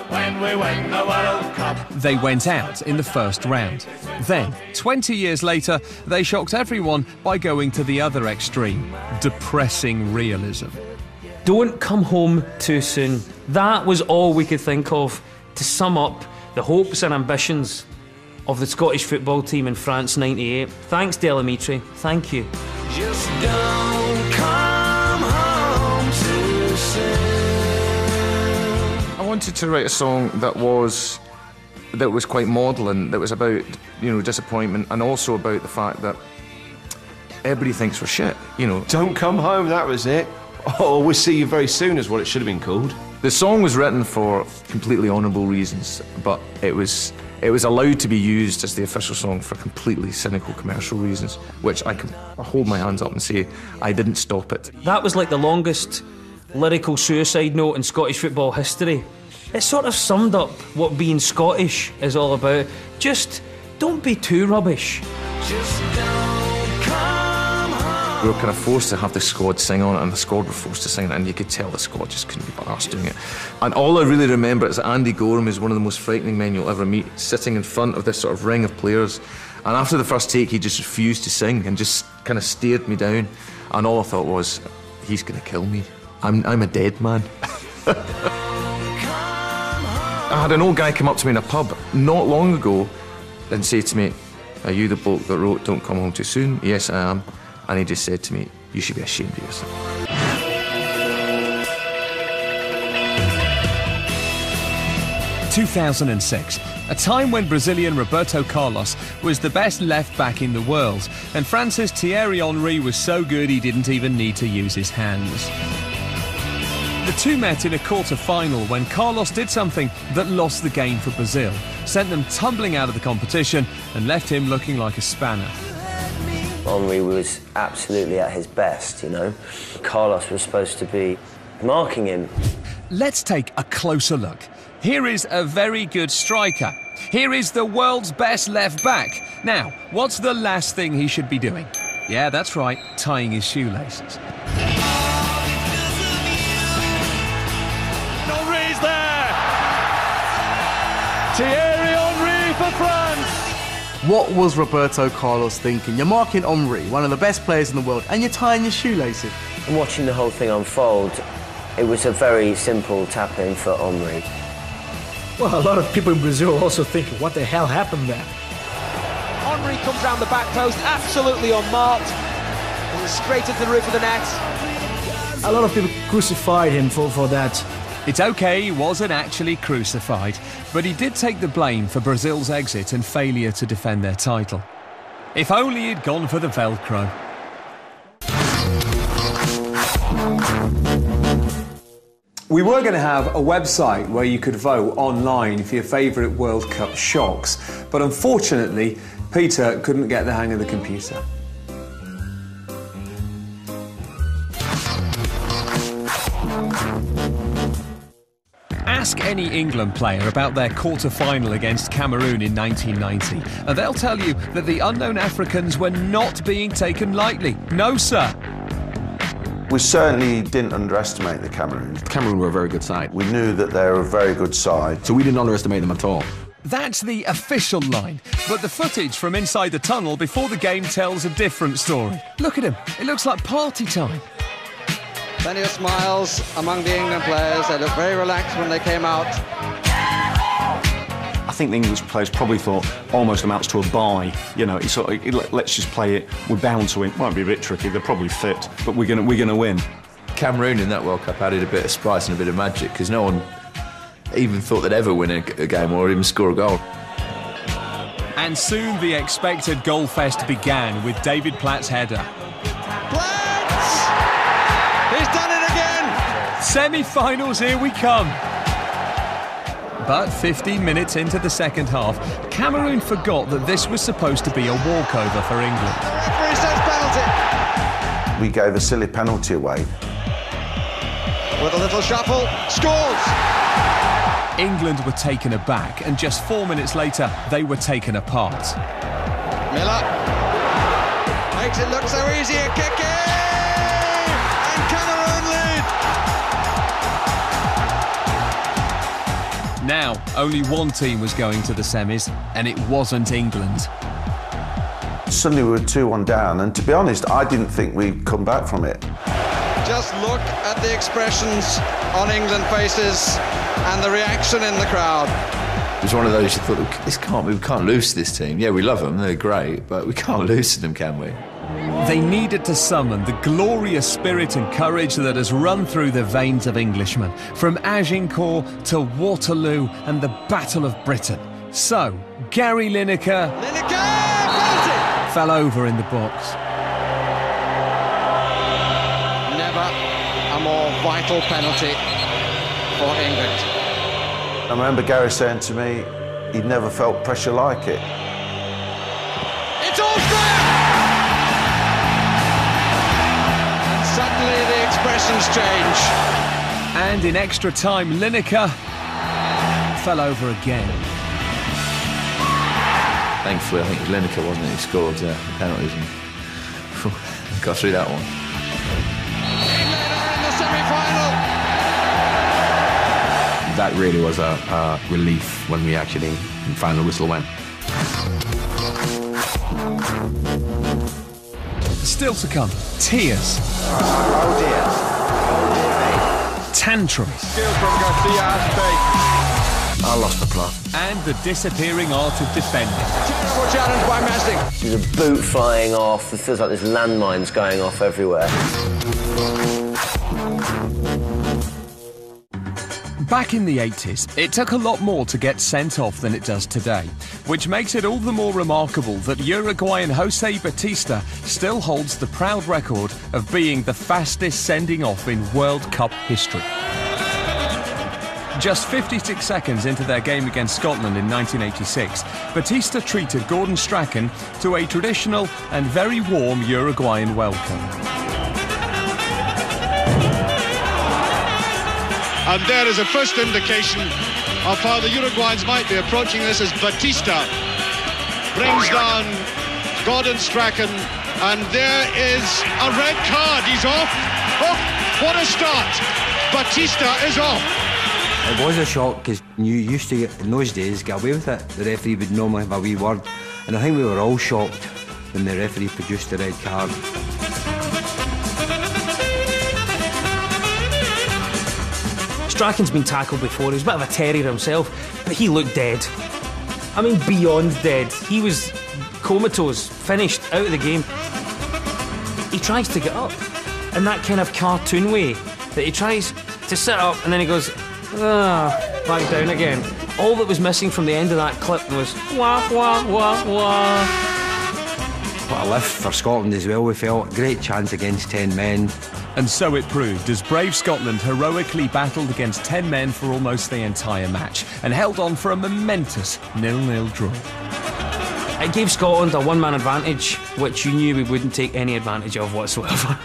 When we win the World Cup. They went out in the first round. Then, 20 years later, they shocked everyone by going to the other extreme, depressing realism. Don't come home too soon. That was all we could think of to sum up the hopes and ambitions of the Scottish football team in France '98. Thanks, Delamitri. Thank you. Just don't come home too soon. I wanted to write a song that was quite maudlin, that was about, you know, disappointment, and also about the fact that everybody thinks we're shit, you know. Don't come home, that was it. Oh, we'll see you very soon is what it should have been called. The song was written for completely honourable reasons, but it was allowed to be used as the official song for completely cynical commercial reasons, which I can hold my hands up and say I didn't stop it. That was like the longest lyrical suicide note in Scottish football history. It sort of summed up what being Scottish is all about. Just don't be too rubbish. Just don't come home. We were kind of forced to have the squad sing on it, and the squad were forced to sing it, and you could tell the squad just couldn't be arsed doing it. And all I really remember is that Andy Gorham is one of the most frightening men you'll ever meet, sitting in front of this sort of ring of players. And after the first take, he just refused to sing and just kind of stared me down. And all I thought was, he's going to kill me. I'm a dead man. I had an old guy come up to me in a pub not long ago and say to me, "Are you the bloke that wrote Don't Come Home Too Soon?" "Yes, I am." And he just said to me, "You should be ashamed of yourself." 2006, a time when Brazilian Roberto Carlos was the best left-back in the world, and France's Thierry Henry was so good he didn't even need to use his hands. The two met in a quarter-final when Carlos did something that lost the game for Brazil, sent them tumbling out of the competition and left him looking like a spanner. Henry was absolutely at his best, you know. Carlos was supposed to be marking him. Let's take a closer look. Here is a very good striker. Here is the world's best left-back. Now, what's the last thing he should be doing? Yeah, that's right, tying his shoelaces. Henry's there! Thierry Henry for France! What was Roberto Carlos thinking? You're marking Henry, one of the best players in the world, and you're tying your shoelaces. And watching the whole thing unfold, it was a very simple tap-in for Henry. Well, a lot of people in Brazil also think, what the hell happened there? Henry comes round the back post, absolutely unmarked, and straight into the roof of the net. A lot of people crucified him for that. It's okay, he wasn't actually crucified, but he did take the blame for Brazil's exit and failure to defend their title. If only he'd gone for the Velcro. We were going to have a website where you could vote online for your favourite World Cup shocks, but unfortunately, Peter couldn't get the hang of the computer. Ask any England player about their quarter-final against Cameroon in 1990, and they'll tell you that the unknown Africans were not being taken lightly. No, sir. We certainly didn't underestimate the Cameroons. Cameroon were a very good side. We knew that they were a very good side. So we didn't underestimate them at all. That's the official line, but the footage from inside the tunnel before the game tells a different story. Look at him. It looks like party time. Plenty of smiles among the England players. They looked very relaxed when they came out. I think the English players probably thought almost amounts to a bye. You know, it's sort of, let's just play it. We're bound to win. Might be a bit tricky. They're probably fit, but we're gonna win. Cameroon in that World Cup added a bit of spice and a bit of magic because no one even thought they'd ever win a game or even score a goal. And soon the expected goal fest began with David Platt's header. He's done it again! Semi-finals, here we come. But 15 minutes into the second half, Cameroon forgot that this was supposed to be a walkover for England. The referee says penalty. We gave a silly penalty away. With a little shuffle, scores! England were taken aback, and just 4 minutes later, they were taken apart. Miller makes it look so easy, a kick in! And Cameroon lead! Now, only one team was going to the semis, and it wasn't England. Suddenly we were 2-1 down, and to be honest, I didn't think we'd come back from it. Just look at the expressions on England faces and the reaction in the crowd. It was one of those you thought, we can't lose to this team. Yeah, we love them, they're great, but we can't lose to them, can we? They needed to summon the glorious spirit and courage that has run through the veins of Englishmen, from Agincourt to Waterloo and the Battle of Britain. So, Gary Lineker fell over in the box. Never a more vital penalty for England. I remember Gary saying to me, he'd never felt pressure like it. It's all square! And suddenly the expressions change. And in extra time, Lineker fell over again. Thankfully, I think it was Lineker, wasn't it? He scored the penalties and got through that one. England are in the semi-final. That really was a relief when we actually, the final whistle went. Still to come, tears. Oh dear. Oh dear. Tantrums. Skill from Garcia. I lost the plot. And the disappearing art of defending. Terrible challenge by Mesling. There's a boot flying off. It feels like there's landmines going off everywhere. Back in the 80s, it took a lot more to get sent off than it does today, which makes it all the more remarkable that Uruguayan Jose Batista still holds the proud record of being the fastest sending off in World Cup history. Just 56 seconds into their game against Scotland in 1986, Batista treated Gordon Strachan to a traditional and very warm Uruguayan welcome. And there is a first indication of how the Uruguayans might be approaching this as Batista brings down Gordon Strachan, and there is a red card. He's off. Oh, what a start. Batista is off. It was a shock because you used to, in those days, get away with it. The referee would normally have a wee word, and I think we were all shocked when the referee produced the red card. Strachan's been tackled before. He was a bit of a terrier himself, but he looked dead. I mean, beyond dead. He was comatose, finished, out of the game. He tries to get up in that kind of cartoon way, that he tries to sit up and then he goes, back down again. All that was missing from the end of that clip was wah, wah, wah, wah. What a lift for Scotland as well, we felt. Great chance against 10 men. And so it proved, as brave Scotland heroically battled against 10 men for almost the entire match and held on for a momentous 0-0 draw. It gave Scotland a one-man advantage, which you knew we wouldn't take any advantage of whatsoever.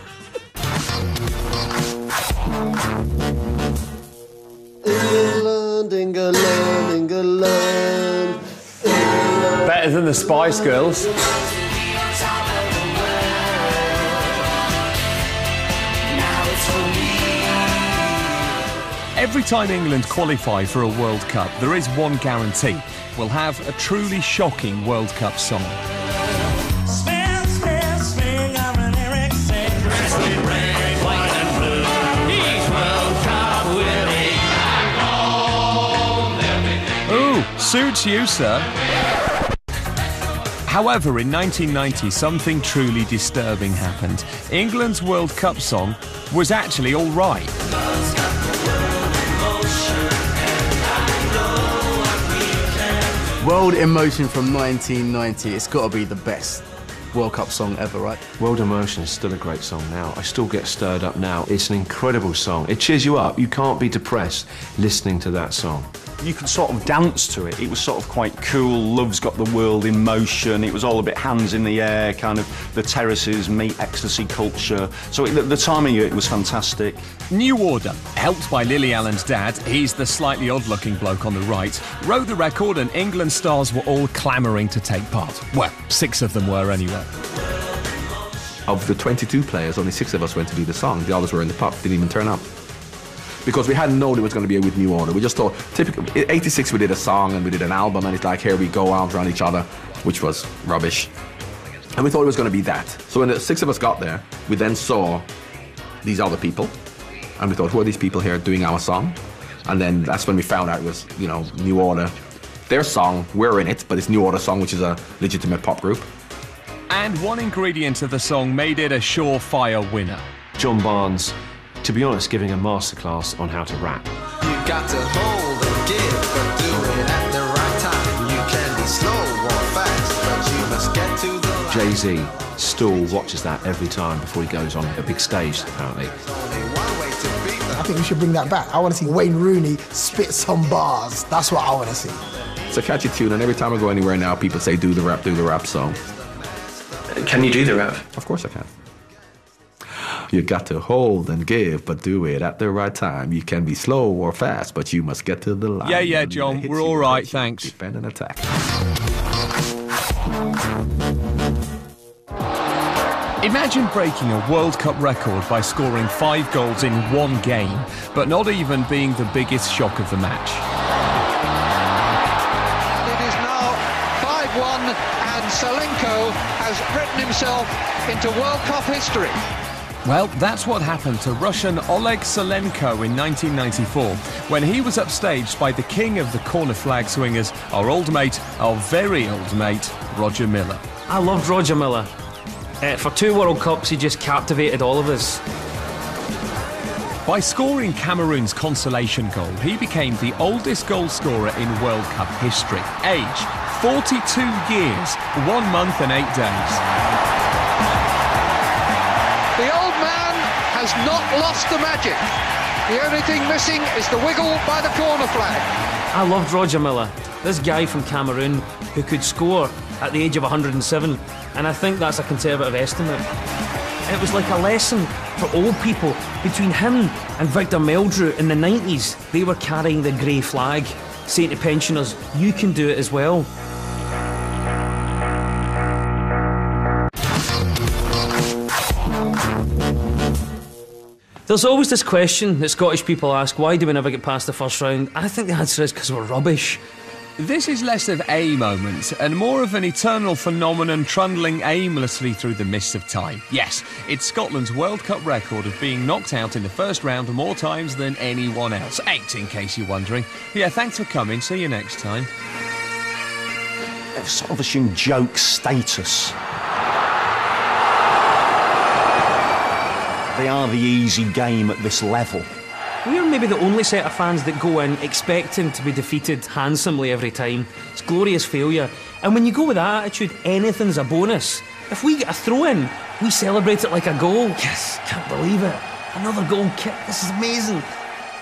England, England, England. Better than the Spice Girls. Every time England qualify for a World Cup, there is one guarantee. We'll have a truly shocking World Cup song. Ooh, suits you, sir. However, in 1990, something truly disturbing happened. England's World Cup song was actually all right. World Emotion from 1990, it's got to be the best World Cup song ever, right? World Emotion is still a great song now. I still get stirred up now. It's an incredible song. It cheers you up. You can't be depressed listening to that song. You could sort of dance to it. It was sort of quite cool. Love's got the world in motion. It was all a bit hands in the air, kind of the terraces meet ecstasy culture. So the timing of it was fantastic. New Order, helped by Lily Allen's dad, he's the slightly odd-looking bloke on the right, wrote the record and England stars were all clamouring to take part. Well, 6 of them were anyway. Of the 22 players, only 6 of us went to do the song. The others were in the pub, didn't even turn up. Because we hadn't known it was going to be with New Order. We just thought, typically, in 86 we did a song and we did an album and it's like, here we go, arms around each other, which was rubbish. And we thought it was going to be that. So when the 6 of us got there, we then saw these other people and we thought, who are these people here doing our song? And then that's when we found out it was, you know, New Order. Their song, we're in it, but it's New Order song, which is a legitimate pop group. And one ingredient of the song made it a surefire winner. John Barnes, to be honest, giving a masterclass on how to rap. You got to hold and give, but do it at the right time. You can be slow or fast, but you must get to the line. Jay-Z still watches that every time before he goes on a big stage, apparently. I think we should bring that back. I want to see Wayne Rooney spit some bars. That's what I want to see. It's a catchy tune, and every time I go anywhere now, people say, do the rap song. Can you do the rap? Of course I can. You got to hold and give, but do it at the right time. You can be slow or fast, but you must get to the line. Yeah, John, we're all right, thanks. Defend and attack. Imagine breaking a World Cup record by scoring 5 goals in one game, but not even being the biggest shock of the match. It is now 5-1, and Salenko has written himself into World Cup history. Well, that's what happened to Russian Oleg Salenko in 1994, when he was upstaged by the king of the corner flag swingers, our old mate, our very old mate, Roger Milla. I loved Roger Milla. For 2 World Cups, he just captivated all of us. By scoring Cameroon's consolation goal, he became the oldest goal scorer in World Cup history. Age, 42 years, 1 month and 8 days. The old man has not lost the magic. The only thing missing is the wiggle by the corner flag. I loved Roger Milla, this guy from Cameroon who could score at the age of 107, and I think that's a conservative estimate. It was like a lesson for old people. Between him and Victor Meldrew in the 90s, they were carrying the grey flag, saying to pensioners, you can do it as well. There's always this question that Scottish people ask, why do we never get past the first round? I think the answer is because we're rubbish. This is less of a moment and more of an eternal phenomenon trundling aimlessly through the mists of time. Yes, it's Scotland's World Cup record of being knocked out in the first round more times than anyone else. 8, in case you're wondering. Yeah, thanks for coming. See you next time. They've sort of assumed joke status. They are the easy game at this level. We are maybe the only set of fans that go in expecting to be defeated handsomely every time. It's glorious failure. And when you go with that attitude, anything's a bonus. If we get a throw-in, we celebrate it like a goal. Yes, can't believe it. Another goal kick. This is amazing.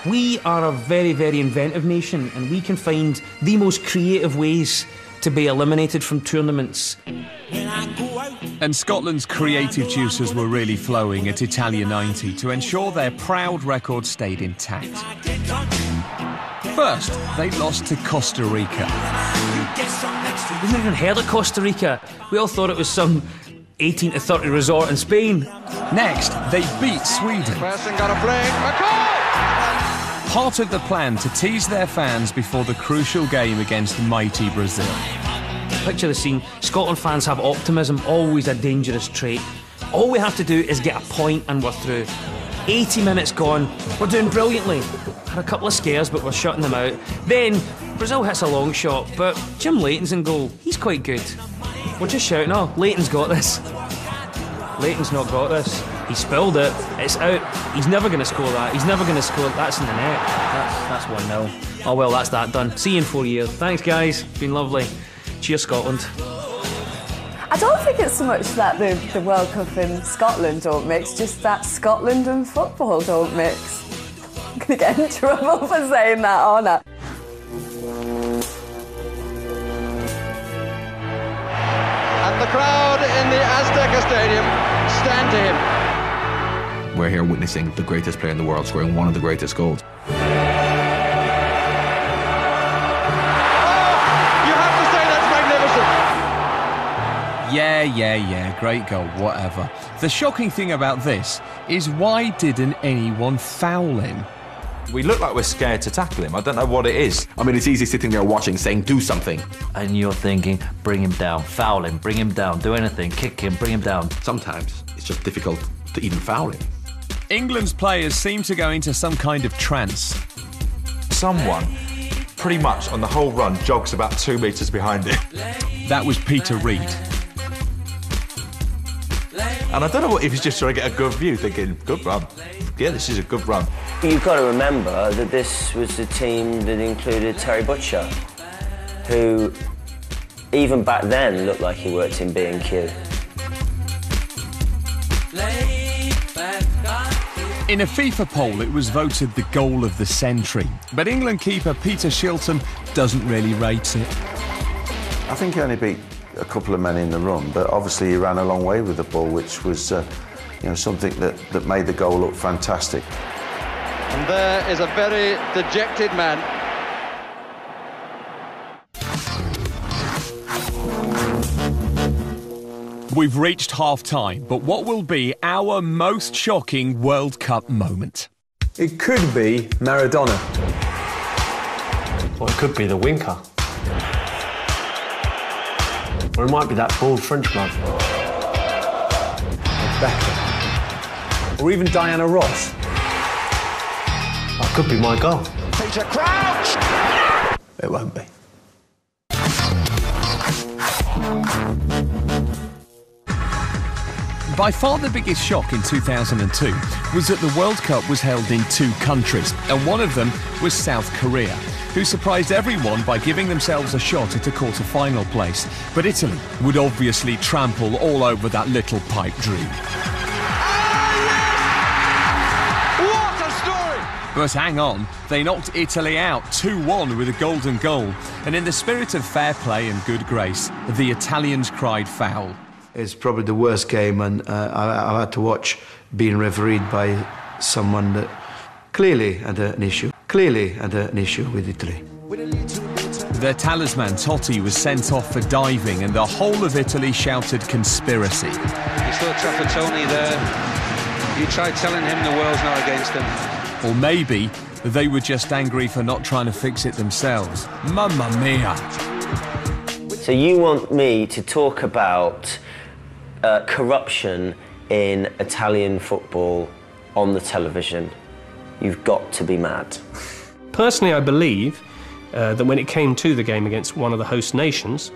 We are a very, very inventive nation, and we can find the most creative ways to be eliminated from tournaments. And Scotland's creative juices were really flowing at Italia 90 to ensure their proud record stayed intact. First, they lost to Costa Rica. We've never even heard of Costa Rica. We all thought it was some 18 to 30 resort in Spain. Next, they beat Sweden. Person got a fling. Part of the plan to tease their fans before the crucial game against mighty Brazil. Picture the scene. Scotland fans have optimism, always a dangerous trait. All we have to do is get a point and we're through. 80 minutes gone, we're doing brilliantly. Had a couple of scares, but we're shutting them out. Then, Brazil hits a long shot, but Jim Leighton's in goal. He's quite good. We're just shouting, oh, Leighton's got this. Leighton's not got this. He spilled it, it's out. He's never going to score that. He's never going to score. That's in the net. That's 1-0. Oh well, that's that done. See you in 4 years. Thanks guys, been lovely. Cheers Scotland. I don't think it's so much that the World Cup in Scotland don't mix, just that Scotland and football don't mix. I'm going to get in trouble for saying that, aren't I? And the crowd in the Azteca Stadium stand to him. We're here witnessing the greatest player in the world scoring one of the greatest goals. Yeah, great goal, whatever. The shocking thing about this is why didn't anyone foul him? We look like we're scared to tackle him. I don't know what it is. I mean, it's easy sitting there watching, saying, do something. And you're thinking, bring him down, foul him, bring him down, do anything, kick him, bring him down. Sometimes it's just difficult to even foul him. England's players seem to go into some kind of trance. Someone, pretty much on the whole run, jogs about 2 metres behind him. That was Peter Reid. And I don't know if he's just trying to get a good view, thinking, good run. Yeah, this is a good run. You've got to remember that this was the team that included Terry Butcher, who even back then looked like he worked in B&Q. In a FIFA poll, it was voted the goal of the century. But England keeper Peter Shilton doesn't really rate it. I think he only beat a couple of men in the run, but obviously he ran a long way with the ball, which was something that made the goal look fantastic. And there is a very dejected man. We've reached half-time, but what will be our most shocking World Cup moment? It could be Maradona. Or it could be the Winker. Or it might be that bald Frenchman. Beckham. Or even Diana Ross. That could be my goal. Peter Crouch! It won't be. By far the biggest shock in 2002 was that the World Cup was held in 2 countries, and one of them was South Korea, who surprised everyone by giving themselves a shot at a quarter-final place. But Italy would obviously trample all over that little pipe dream. But hang on, they knocked Italy out 2-1 with a golden goal. And in the spirit of fair play and good grace, the Italians cried foul. It's probably the worst game, and I've had to watch being refereed by someone that clearly had an issue with Italy. Their talisman Totti was sent off for diving, and the whole of Italy shouted conspiracy. You saw Trapattoni there. You tried telling him the world's not against him. Or maybe they were just angry for not trying to fix it themselves. Mamma mia! So you want me to talk about corruption in Italian football on the television? You've got to be mad. Personally, I believe that when it came to the game against one of the host nations,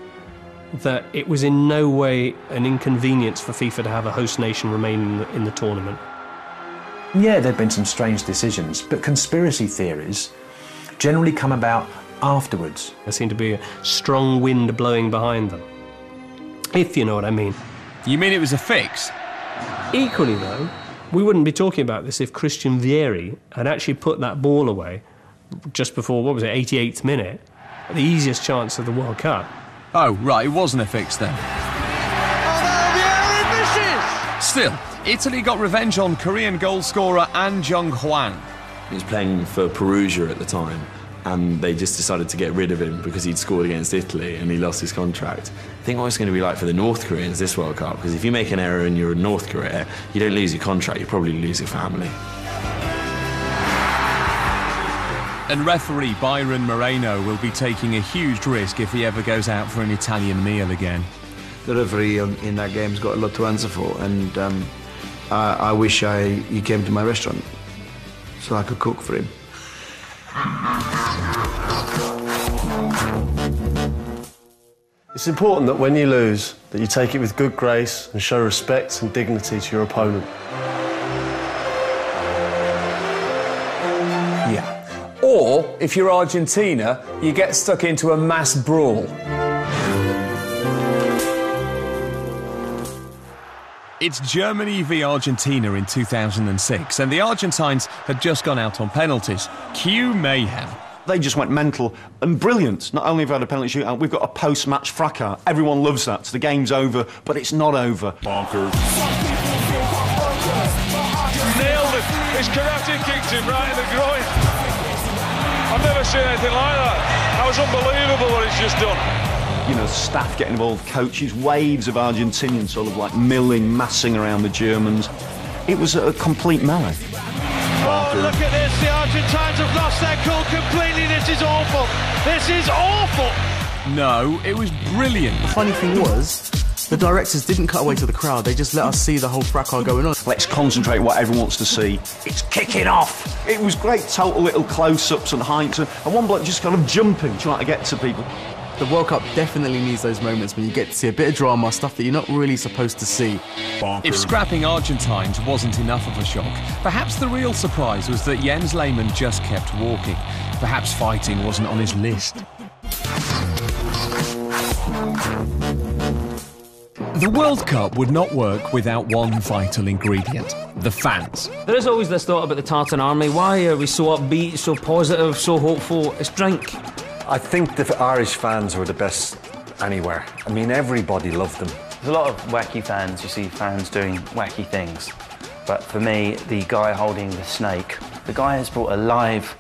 that it was in no way an inconvenience for FIFA to have a host nation remain in the tournament. Yeah, there have been some strange decisions, but conspiracy theories generally come about afterwards. There seemed to be a strong wind blowing behind them, if you know what I mean. You mean it was a fix? Equally, though, we wouldn't be talking about this if Christian Vieri had actually put that ball away just before, 88th minute, the easiest chance of the World Cup. Oh, right, it wasn't a fix then. Oh, Vieri misses! Still, Italy got revenge on Korean goalscorer An Jung-hwan. He was playing for Perugia at the time, and they just decided to get rid of him because he'd scored against Italy and he lost his contract. I think what it's going to be like for the North Koreans this World Cup, because if you make an error and you're in North Korea, you don't lose your contract, you probably lose your family. And referee Byron Moreno will be taking a huge risk if he ever goes out for an Italian meal again. The referee in that game's got a lot to answer for, and I wish he came to my restaurant so I could cook for him. It's important that when you lose, that you take it with good grace and show respect and dignity to your opponent. Yeah. Or, if you're Argentina, you get stuck into a mass brawl. It's Germany v Argentina in 2006, and the Argentines had just gone out on penalties. Cue mayhem. They just went mental and brilliant. Not only have we had a penalty shootout, we've got a post-match fracas. Everyone loves that. So the game's over, but it's not over. Bonkers. Nailed it. His karate kicked him right in the groin. I've never seen anything like that. That was unbelievable what he's just done. You know, staff getting involved, coaches, waves of Argentinians sort of like milling, massing around the Germans. It was a complete melee. Oh, look at this. The Argentines have lost their cool completely. This is awful. This is awful. No, it was brilliant. The funny thing was, the directors didn't cut away to the crowd. They just let us see the whole fracas going on. Let's concentrate what everyone wants to see. It's kicking off. It was great, total little close-ups and heights, and one bloke just kind of jumping, trying to get to people. The World Cup definitely needs those moments when you get to see a bit of drama, stuff that you're not really supposed to see. If scrapping Argentines wasn't enough of a shock, perhaps the real surprise was that Jens Lehmann just kept walking. Perhaps fighting wasn't on his list. The World Cup would not work without one vital ingredient: the fans. There is always this thought about the Tartan Army. Why are we so upbeat, so positive, so hopeful? It's drink. I think the Irish fans were the best anywhere. I mean, everybody loved them. There's a lot of wacky fans. You see fans doing wacky things. But for me, the guy holding the snake, the guy has brought a live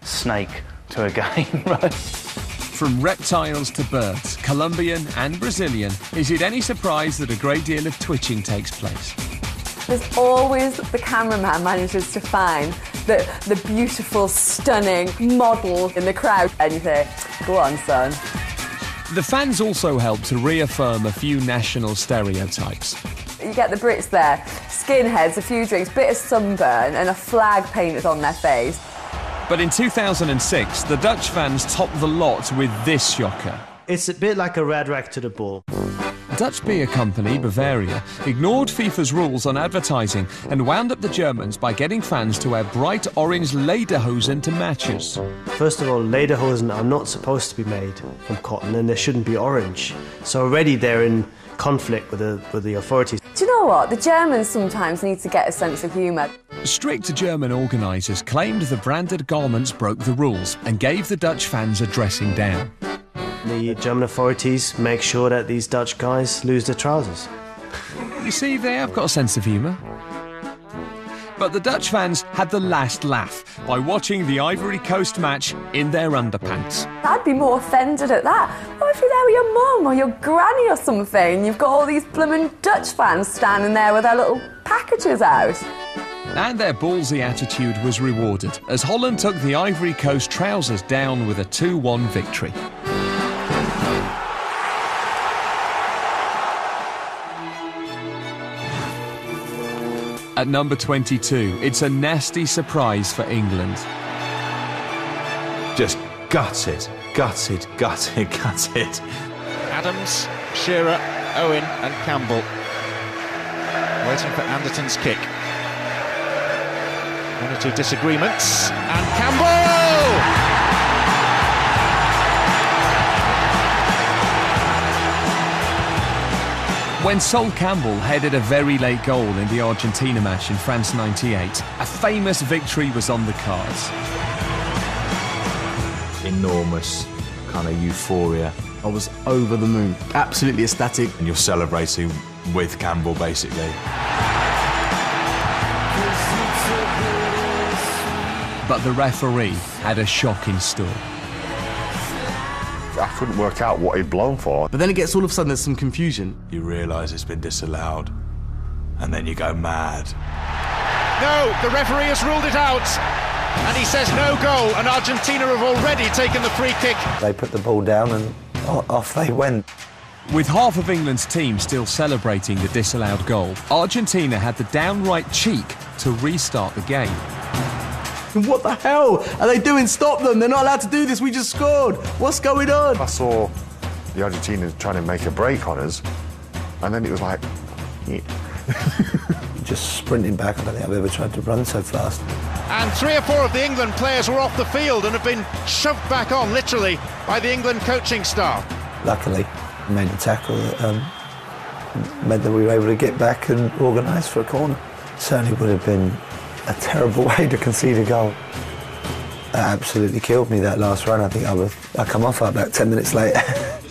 snake to a game, right? From reptiles to birds, Colombian and Brazilian, is it any surprise that a great deal of twitching takes place? There's always the cameraman manages to find the beautiful, stunning model in the crowd. And you think, go on, son. The fans also help to reaffirm a few national stereotypes. You get the Brits there, skinheads, a few drinks, bit of sunburn and a flag painted on their face. But in 2006, the Dutch fans topped the lot with this shocker. It's a bit like a red rag to the bull. Dutch beer company Bavaria ignored FIFA's rules on advertising and wound up the Germans by getting fans to wear bright orange lederhosen to matches. First of all, lederhosen are not supposed to be made from cotton, and they shouldn't be orange. So already they're in conflict with the authorities. Do you know what? The Germans sometimes need to get a sense of humour. Strict German organisers claimed the branded garments broke the rules and gave the Dutch fans a dressing down. The German authorities make sure that these Dutch guys lose their trousers. You see, they have got a sense of humour. But the Dutch fans had the last laugh by watching the Ivory Coast match in their underpants. I'd be more offended at that. What if you're there with your mum or your granny or something? You've got all these blooming Dutch fans standing there with their little packages out. And their ballsy attitude was rewarded as Holland took the Ivory Coast trousers down with a 2-1 victory. At number 22, it's a nasty surprise for England. Just gutted. Adams, Shearer, Owen and Campbell waiting for Anderton's kick. One or two disagreements, and Campbell! When Sol Campbell headed a very late goal in the Argentina match in France '98, a famous victory was on the cards. Enormous kind of euphoria. I was over the moon, absolutely ecstatic. And you're celebrating with Campbell, basically. But the referee had a shock in store. I couldn't work out what he'd blown for. But then it gets all of a sudden there's some confusion. You realise it's been disallowed, and then you go mad. No, the referee has ruled it out, and he says no goal, and Argentina have already taken the free kick. They put the ball down and off they went. With half of England's team still celebrating the disallowed goal, Argentina had the downright cheek to restart the game. What the hell are they doing? Stop them! They're not allowed to do this. We just scored. What's going on? I saw the Argentinians trying to make a break on us, and then it was like, yeah. Just sprinting back. I don't think I've ever tried to run so fast. And 3 or 4 of the England players were off the field and have been shoved back on, literally, by the England coaching staff. Luckily, I made a tackle that meant that we were able to get back and organise for a corner. Certainly would have been a terrible way to concede a goal. That absolutely killed me, that last run. I think I come off about 10 minutes later.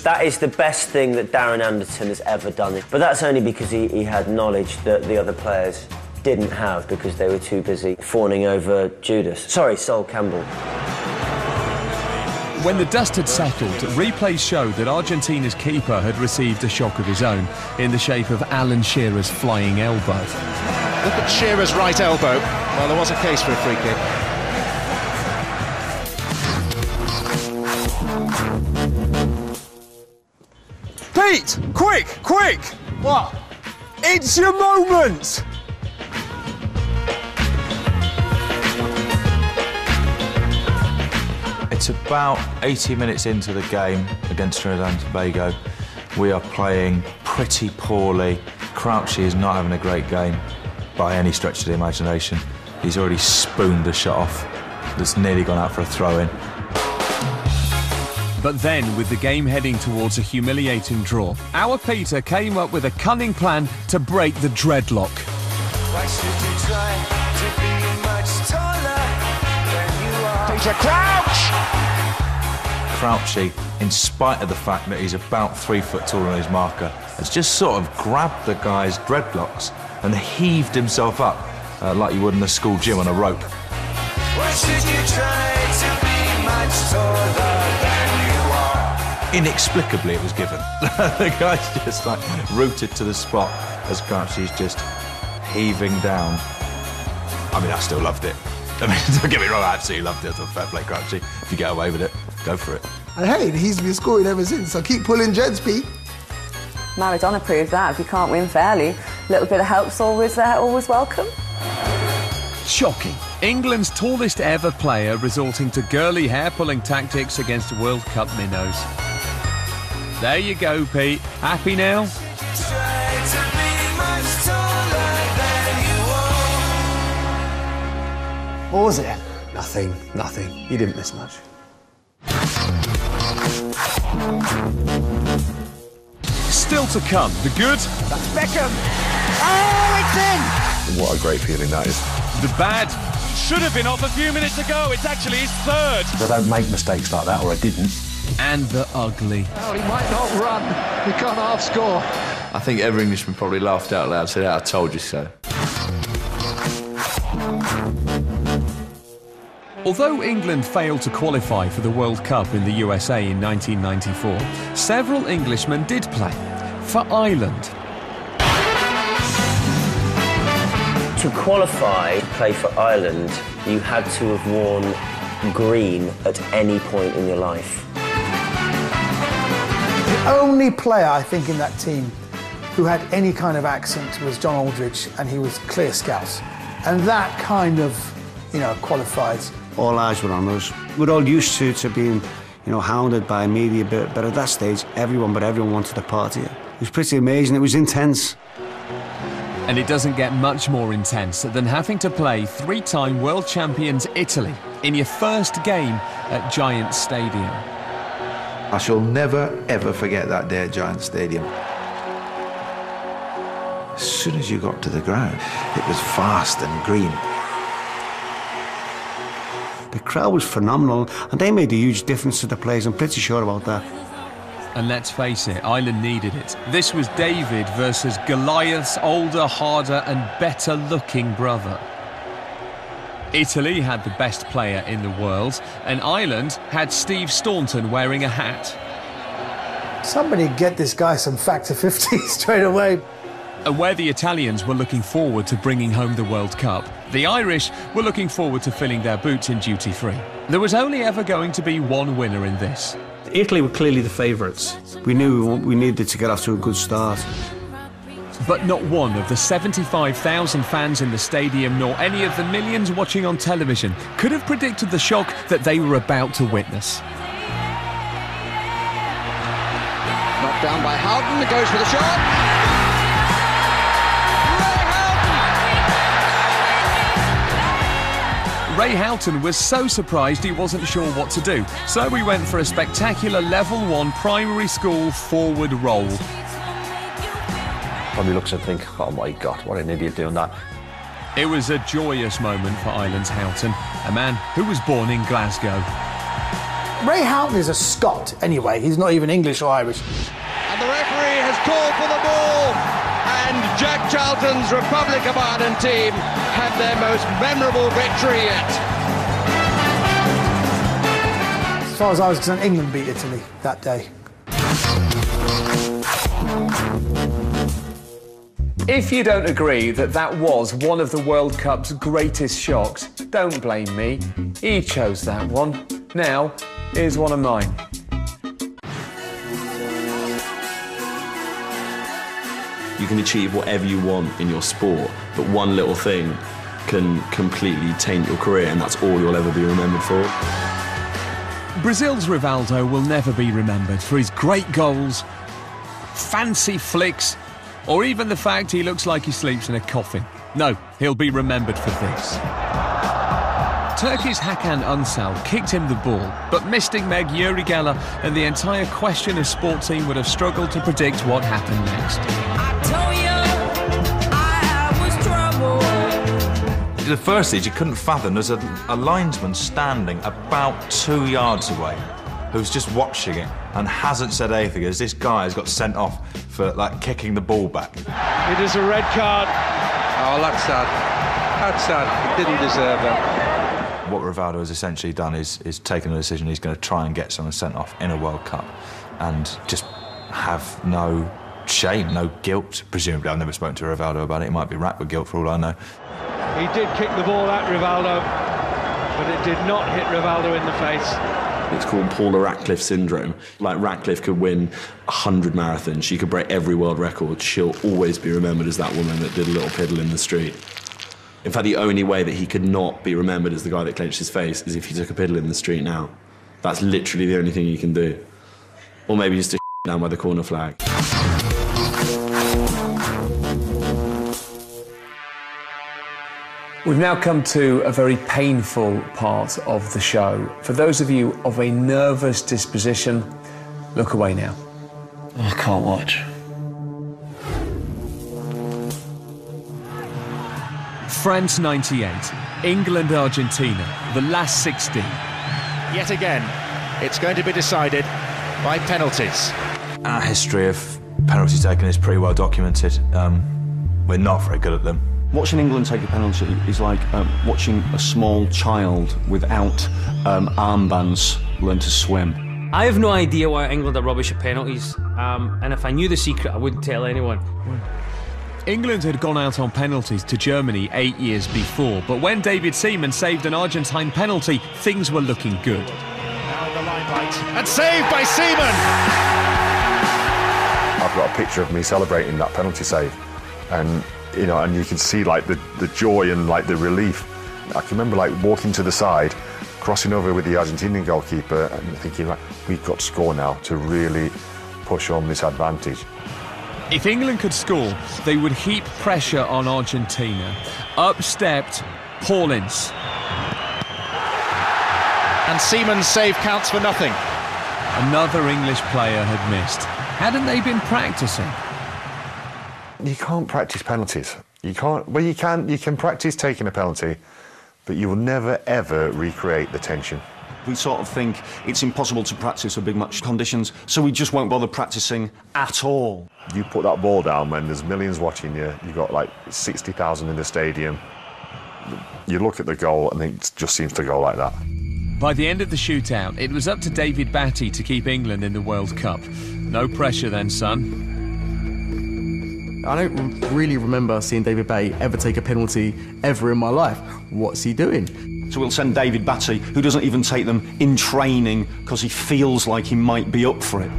That is the best thing that Darren Anderton has ever done. But that's only because he had knowledge that the other players didn't have because they were too busy fawning over Judas. Sorry, Sol Campbell. When the dust had settled, replays showed that Argentina's keeper had received a shock of his own in the shape of Alan Shearer's flying elbow. Look at Shearer's right elbow. Well, there was a case for a free kick. Pete! Quick! What? It's your moment! It's about 80 minutes into the game against Trinidad and Tobago. We are playing pretty poorly. Crouchy is not having a great game by any stretch of the imagination. He's already spooned a shot off that's nearly gone out for a throw-in. But then, with the game heading towards a humiliating draw, our Peter came up with a cunning plan to break the dreadlock. Why should you try to be much taller than you are? Peter Crouch! Crouchy, in spite of the fact that he's about 3 foot taller than his marker, has just sort of grabbed the guy's dreadlocks and heaved himself up like you would in a school gym on a rope. Why should you try to be much taller than you are? Inexplicably, it was given. The guy's just like rooted to the spot as Crouchy's just heaving down. I mean, I still loved it. I mean, don't get me wrong, I absolutely loved it. I thought, fair play, Crouchy. If you get away with it, go for it. And hey, he's been scoring ever since, so keep pulling dreads, Pete. Maradona proved that if you can't win fairly, a little bit of help's always welcome. Shocking. England's tallest ever player resorting to girly hair-pulling tactics against World Cup minnows. There you go, Pete. Happy now? What was it? Nothing. He didn't miss much. Still to come, the good. That's Beckham. Oh, it's in! What a great feeling that is. The bad. Should have been off a few minutes ago. It's actually his third. I don't make mistakes like that, or I didn't. And the ugly. Well, he might not run. He can't half score. I think every Englishman probably laughed out loud, said, I told you so. Although England failed to qualify for the World Cup in the USA in 1994, several Englishmen did play for Ireland. To qualify to play for Ireland, you had to have worn green at any point in your life. The only player, I think, in that team who had any kind of accent was John Aldridge, and he was clear Scouse. And that kind of, qualifies. All eyes were on us. We're all used to being, hounded by media, but at that stage, everyone wanted to party. It was pretty amazing. It was intense. And it doesn't get much more intense than having to play three-time world champions Italy in your first game at Giants Stadium. I shall never, ever forget that day at Giants Stadium. As soon as you got to the ground, it was fast and green. The crowd was phenomenal, and they made a huge difference to the players. I'm pretty sure about that. And let's face it, Ireland needed it. This was David versus Goliath's older, harder and better-looking brother. Italy had the best player in the world, and Ireland had Steve Staunton wearing a hat. Somebody get this guy some Factor 50 straight away. And where the Italians were looking forward to bringing home the World Cup, the Irish were looking forward to filling their boots in duty-free. There was only ever going to be one winner in this. Italy were clearly the favourites. We knew we needed to get off to a good start. But not one of the 75,000 fans in the stadium, nor any of the millions watching on television, could have predicted the shock that they were about to witness. Knocked down by Houghton, goes for the shot. Ray Houghton was so surprised he wasn't sure what to do, so we went for a spectacular Level 1 primary school forward roll. Probably looks and think, oh my God, what an idiot doing that. It was a joyous moment for Ireland's Houghton, a man who was born in Glasgow. Ray Houghton is a Scot anyway, he's not even English or Irish. And the referee has called for the ball, and Jack Charlton's Republic of Ireland team had their most memorable victory yet. As far as I was concerned, England beat Italy that day. If you don't agree that that was one of the World Cup's greatest shocks, don't blame me. He chose that one. Now, here's one of mine. You can achieve whatever you want in your sport, but one little thing can completely taint your career, and that's all you'll ever be remembered for. Brazil's Rivaldo will never be remembered for his great goals, fancy flicks, or even the fact he looks like he sleeps in a coffin. No, he'll be remembered for this. Turkey's Hakan Ünsal kicked him the ball, but Mystic Meg, Yuri Geller and the entire Question of Sport team would have struggled to predict what happened next. The first stage, you couldn't fathom. There's a linesman standing about 2 yards away who's just watching it and hasn't said anything as this guy has got sent off for kicking the ball back. It is a red card. Oh, that's sad. That's sad. He didn't deserve that. What Rivaldo has essentially done is taken a decision he's going to try and get someone sent off in a World Cup and just have no shame, no guilt. Presumably, I've never spoken to Rivaldo about it. He might be racked with guilt for all I know. He did kick the ball at Rivaldo, but it did not hit Rivaldo in the face. It's called Paula Radcliffe syndrome. Like Radcliffe could win 100 marathons, she could break every world record. She'll always be remembered as that woman that did a little piddle in the street. In fact, the only way that he could not be remembered as the guy that clenched his face is if he took a piddle in the street now. That's literally the only thing you can do. Or maybe just to down by the corner flag. We've now come to a very painful part of the show. For those of you of a nervous disposition, look away now. I can't watch. France 98, England Argentina, the last 16. Yet again, it's going to be decided by penalties. Our history of penalty taking is pretty well documented. We're not very good at them. Watching England take a penalty is like watching a small child without armbands learn to swim. I have no idea why England are rubbish at penalties, and if I knew the secret, I wouldn't tell anyone. England had gone out on penalties to Germany 8 years before, but when David Seaman saved an Argentine penalty, things were looking good. Now in the limelight, and saved by Seaman! I've got a picture of me celebrating that penalty save, and you know, and you can see like the joy and like the relief. I can remember like walking to the side, crossing over with the Argentinian goalkeeper and thinking, right, we've got to score now to really push on this advantage. If England could score, they would heap pressure on Argentina. Up stepped Paul Ince. And Seaman's save counts for nothing. Another English player had missed. Hadn't they been practising? You can't practice penalties. You can't. Well, you can. You can practice taking a penalty, but you will never ever recreate the tension. We sort of think it's impossible to practice for big match conditions, so we just won't bother practicing at all. You put that ball down when there's millions watching you. You've got like 60,000 in the stadium. You look at the goal and it just seems to go like that. By the end of the shootout, it was up to David Batty to keep England in the World Cup. No pressure then, son. I don't really remember seeing David Batty ever take a penalty ever in my life. What's he doing? So we'll send David Batty, who doesn't even take them in training because he feels like he might be up for it.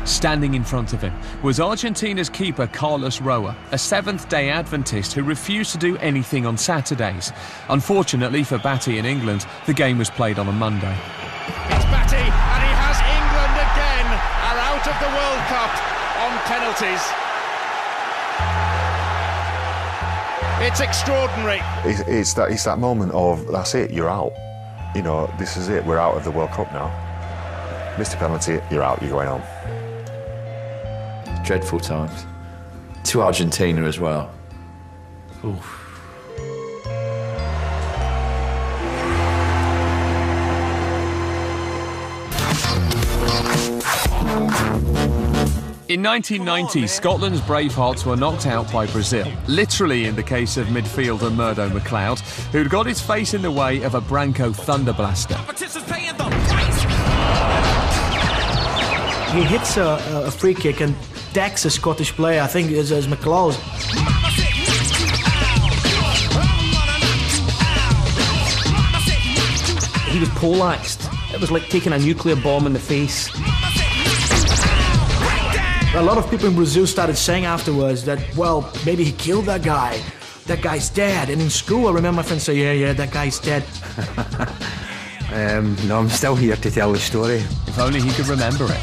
Standing in front of him was Argentina's keeper Carlos Roa, a Seventh-day Adventist who refused to do anything on Saturdays. Unfortunately for Batty in England, the game was played on a Monday. It's Batty, and he has England again, are out of the World Cup on penalties. It's extraordinary. It's that moment of, that's it, you're out. You know, this is it, we're out of the World Cup now. Missed a penalty, you're out, you're going home. Dreadful times. To Argentina as well. Oof. In 1990, Scotland's Bravehearts were knocked out by Brazil, literally in the case of midfielder Murdo McLeod, who'd got his face in the way of a Branco Thunderblaster. He hits a free kick and decks a Scottish player, I think it was McLeod. He was poleaxed. It was like taking a nuclear bomb in the face. A lot of people in Brazil started saying afterwards that, well, maybe he killed that guy. That guy's dead. And in school, I remember my friends say, yeah, that guy's dead. No, I'm still here to tell the story. If only he could remember it.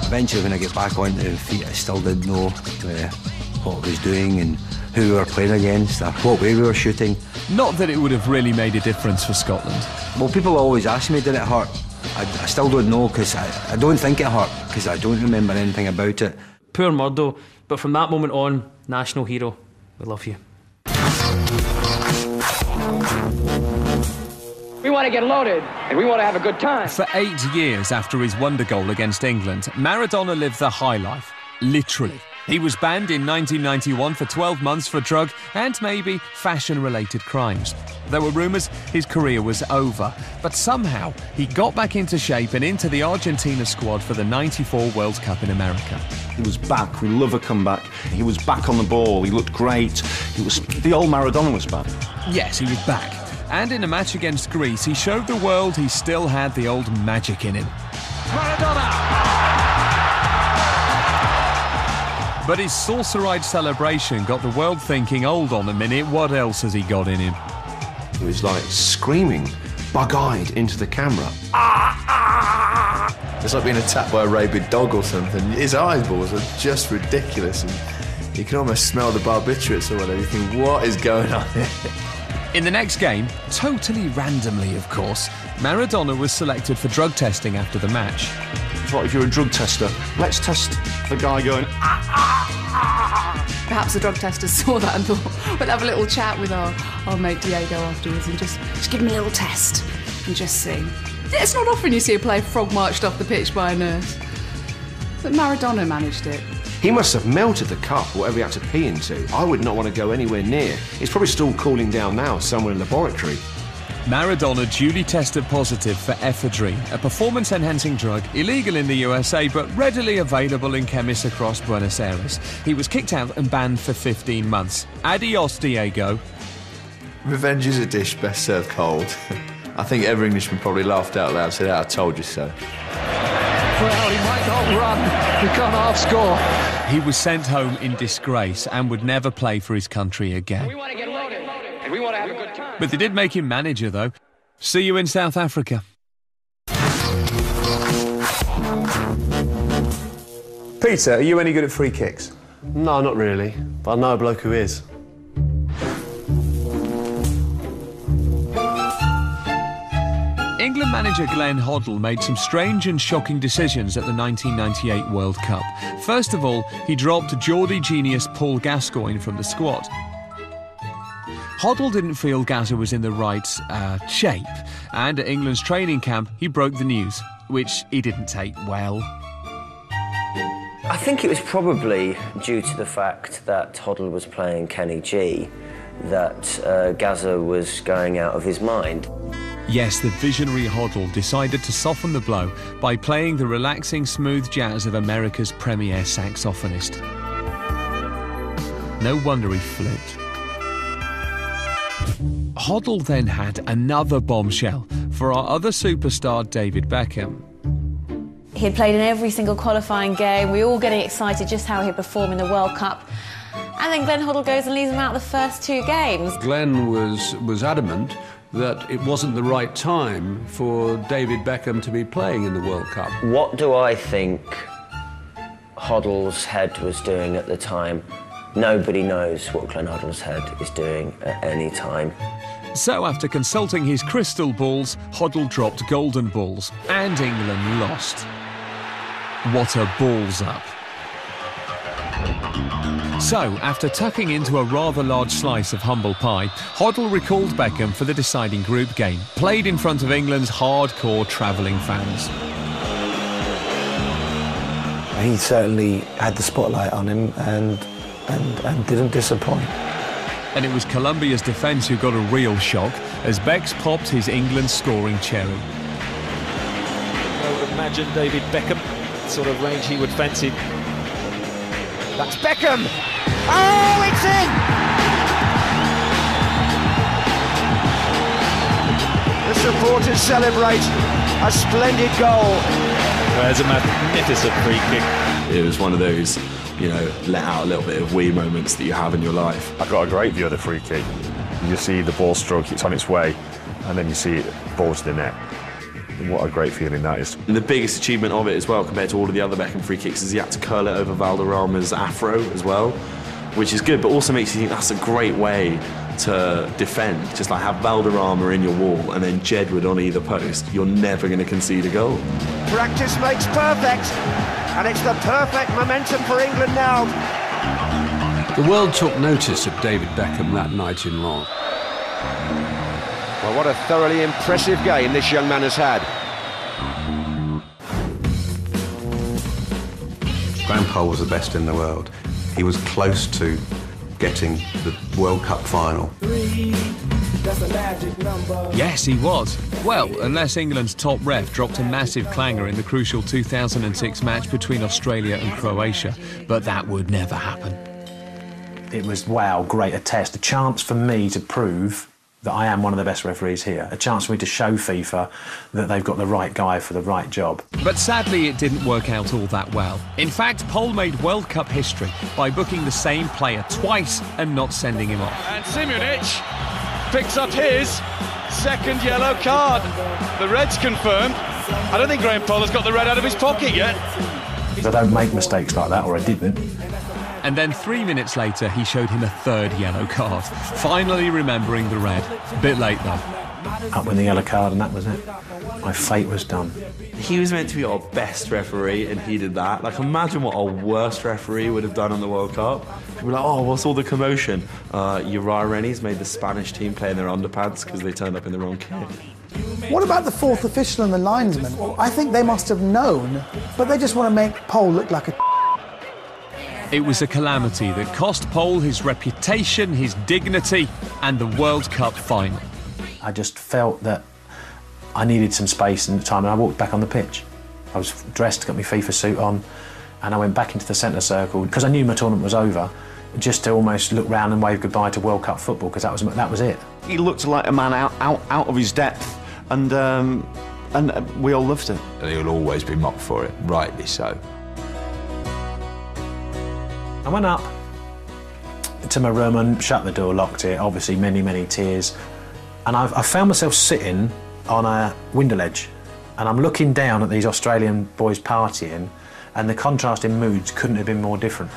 Eventually, when I get back onto the feet, I still didn't know what I was doing and who we were playing against, or what way we were shooting. Not that it would have really made a difference for Scotland. Well, people always ask me, did it hurt? I still don't know, because I don't think it hurt, because I don't remember anything about it. Poor Murdo, but from that moment on, national hero. We love you. We want to get loaded, and we want to have a good time. For 8 years after his wonder goal against England, Maradona lived the high life, literally. He was banned in 1991 for 12 months for drug and maybe fashion-related crimes. There were rumours his career was over, but somehow he got back into shape and into the Argentina squad for the '94 World Cup in America. He was back. We love a comeback. He was back on the ball. He looked great. The old Maradona was back. Yes, he was back. And in a match against Greece, he showed the world he still had the old magic in him. Maradona! But his saucer-eyed celebration got the world thinking, hold on a minute, what else has he got in him? He was like screaming, bug-eyed into the camera. It's like being attacked by a rabid dog or something. His eyeballs are just ridiculous. And You can almost smell the barbiturates or whatever. You think, what is going on here? In the next game, totally randomly of course, Maradona was selected for drug testing after the match. It's like if you're a drug tester, let's test the guy going, Perhaps the drug testers saw that and thought, we'll have a little chat with our mate Diego afterwards and just give him a little test and just see. It's not often you see a player frog marched off the pitch by a nurse. But Maradona managed it. He must have melted the cup, whatever he had to pee into. I would not want to go anywhere near. It's probably still cooling down now somewhere in the laboratory. Maradona duly tested positive for ephedrine, a performance-enhancing drug illegal in the USA but readily available in chemists across Buenos Aires. He was kicked out and banned for 15 months. Adios, Diego. Revenge is a dish best served cold. I think every Englishman probably laughed out loud and said, I told you so. Well, he might not run. He can't half-score. He was sent home in disgrace and would never play for his country again. We want to get loaded, and we want to have a good time. But they did make him manager, though. See you in South Africa. Peter, are you any good at free kicks? No, not really. But I know a bloke who is. England manager Glenn Hoddle made some strange and shocking decisions at the 1998 World Cup. First of all, he dropped Geordie genius Paul Gascoigne from the squad. Hoddle didn't feel Gazza was in the right shape, and at England's training camp he broke the news, which he didn't take well. I think it was probably due to the fact that Hoddle was playing Kenny G that Gazza was going out of his mind. Yes, the visionary Hoddle decided to soften the blow by playing the relaxing, smooth jazz of America's premier saxophonist. No wonder he flipped. Hoddle then had another bombshell for our other superstar, David Beckham. He had played in every single qualifying game. We were all getting excited just how he'd perform in the World Cup. And then Glenn Hoddle goes and leaves him out the first two games. Glenn was adamant that it wasn't the right time for David Beckham to be playing in the World Cup. What do I think Hoddle's head was doing at the time? Nobody knows what Glenn Hoddle's head is doing at any time. So after consulting his crystal balls, Hoddle dropped golden balls, and England lost. What a balls up. So, after tucking into a rather large slice of humble pie, Hoddle recalled Beckham for the deciding group game, played in front of England's hardcore travelling fans. He certainly had the spotlight on him and didn't disappoint. And it was Colombia's defence who got a real shock as Becks popped his England scoring cherry. I would imagine David Beckham, sort of range he would fancy. That's Beckham! Oh, it's in! The supporters celebrate a splendid goal. There's a magnificent free kick. It was one of those, you know, let out a little bit of wee moments that you have in your life. I got a great view of the free kick. You just see the ball struck, it's on its way, and then you see it ball to the net. What a great feeling that is. And the biggest achievement of it as well, compared to all of the other Beckham free kicks, is he had to curl it over Valderrama's afro as well, which is good, but also makes you think that's a great way to defend. Just like have Valderrama in your wall and then Jedwood on either post. You're never going to concede a goal. Practice makes perfect, and it's the perfect momentum for England now. The world took notice of David Beckham that night in Lyon. Well, what a thoroughly impressive game this young man has had. Grandpa was the best in the world. He was close to getting the World Cup final. Yes, he was. Well, unless England's top ref dropped a massive clanger in the crucial 2006 match between Australia and Croatia. But that would never happen. It was, wow, great a test. A chance for me to prove that I am one of the best referees here. A chance for me to show FIFA that they've got the right guy for the right job. But sadly, it didn't work out all that well. In fact, Pole made World Cup history by booking the same player twice and not sending him off. And Simunic picks up his second yellow card. The red's confirmed. I don't think Graham Poll has got the red out of his pocket yet. I don't make mistakes like that, or I didn't. And then 3 minutes later, he showed him a third yellow card, finally remembering the red. Bit late, though. Up with the yellow card, and that was it. My fate was done. He was meant to be our best referee, and he did that. Like, imagine what our worst referee would have done on the World Cup. People were like, oh, what's all the commotion? Uriah Rennie's made the Spanish team play in their underpants because they turned up in the wrong kit. What about the fourth official and the linesman? Well, I think they must have known, but they just want to make Pole look like a... It was a calamity that cost Pole his reputation, his dignity, and the World Cup final. I just felt that I needed some space and time, and I walked back on the pitch. I was dressed, got my FIFA suit on, and I went back into the centre circle because I knew my tournament was over, just to almost look round and wave goodbye to World Cup football, because that was it. He looked like a man out of his depth, and we all loved it. He'll always be mocked for it, rightly so. I went up to my room and shut the door, locked it, obviously many, many tears. And I found myself sitting on a window ledge, and I'm looking down at these Australian boys partying, and the contrast in moods couldn't have been more different.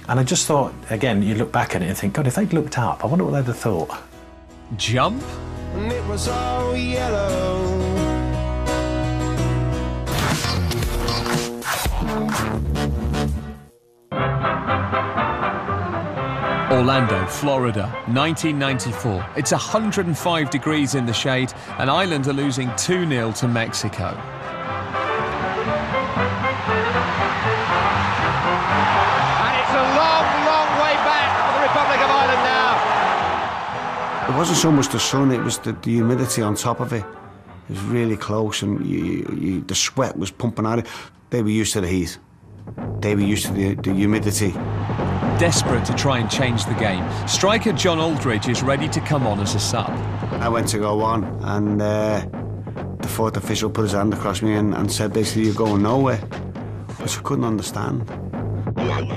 And I just thought, again, you look back at it and think, God, if they'd looked up, I wonder what they'd have thought. Jump? And it was all yellow. Orlando, Florida, 1994. It's 105 degrees in the shade, and Ireland are losing 2-0 to Mexico. And it's a long, long way back for the Republic of Ireland now. It wasn't so much the sun, it was the humidity on top of it. It was really close, and the sweat was pumping out. They were used to the heat. They were used to the humidity. Desperate to try and change the game, striker John Aldridge is ready to come on as a sub. I went to go on, and the fourth official put his hand across me and said, basically, you're going nowhere, which I couldn't understand.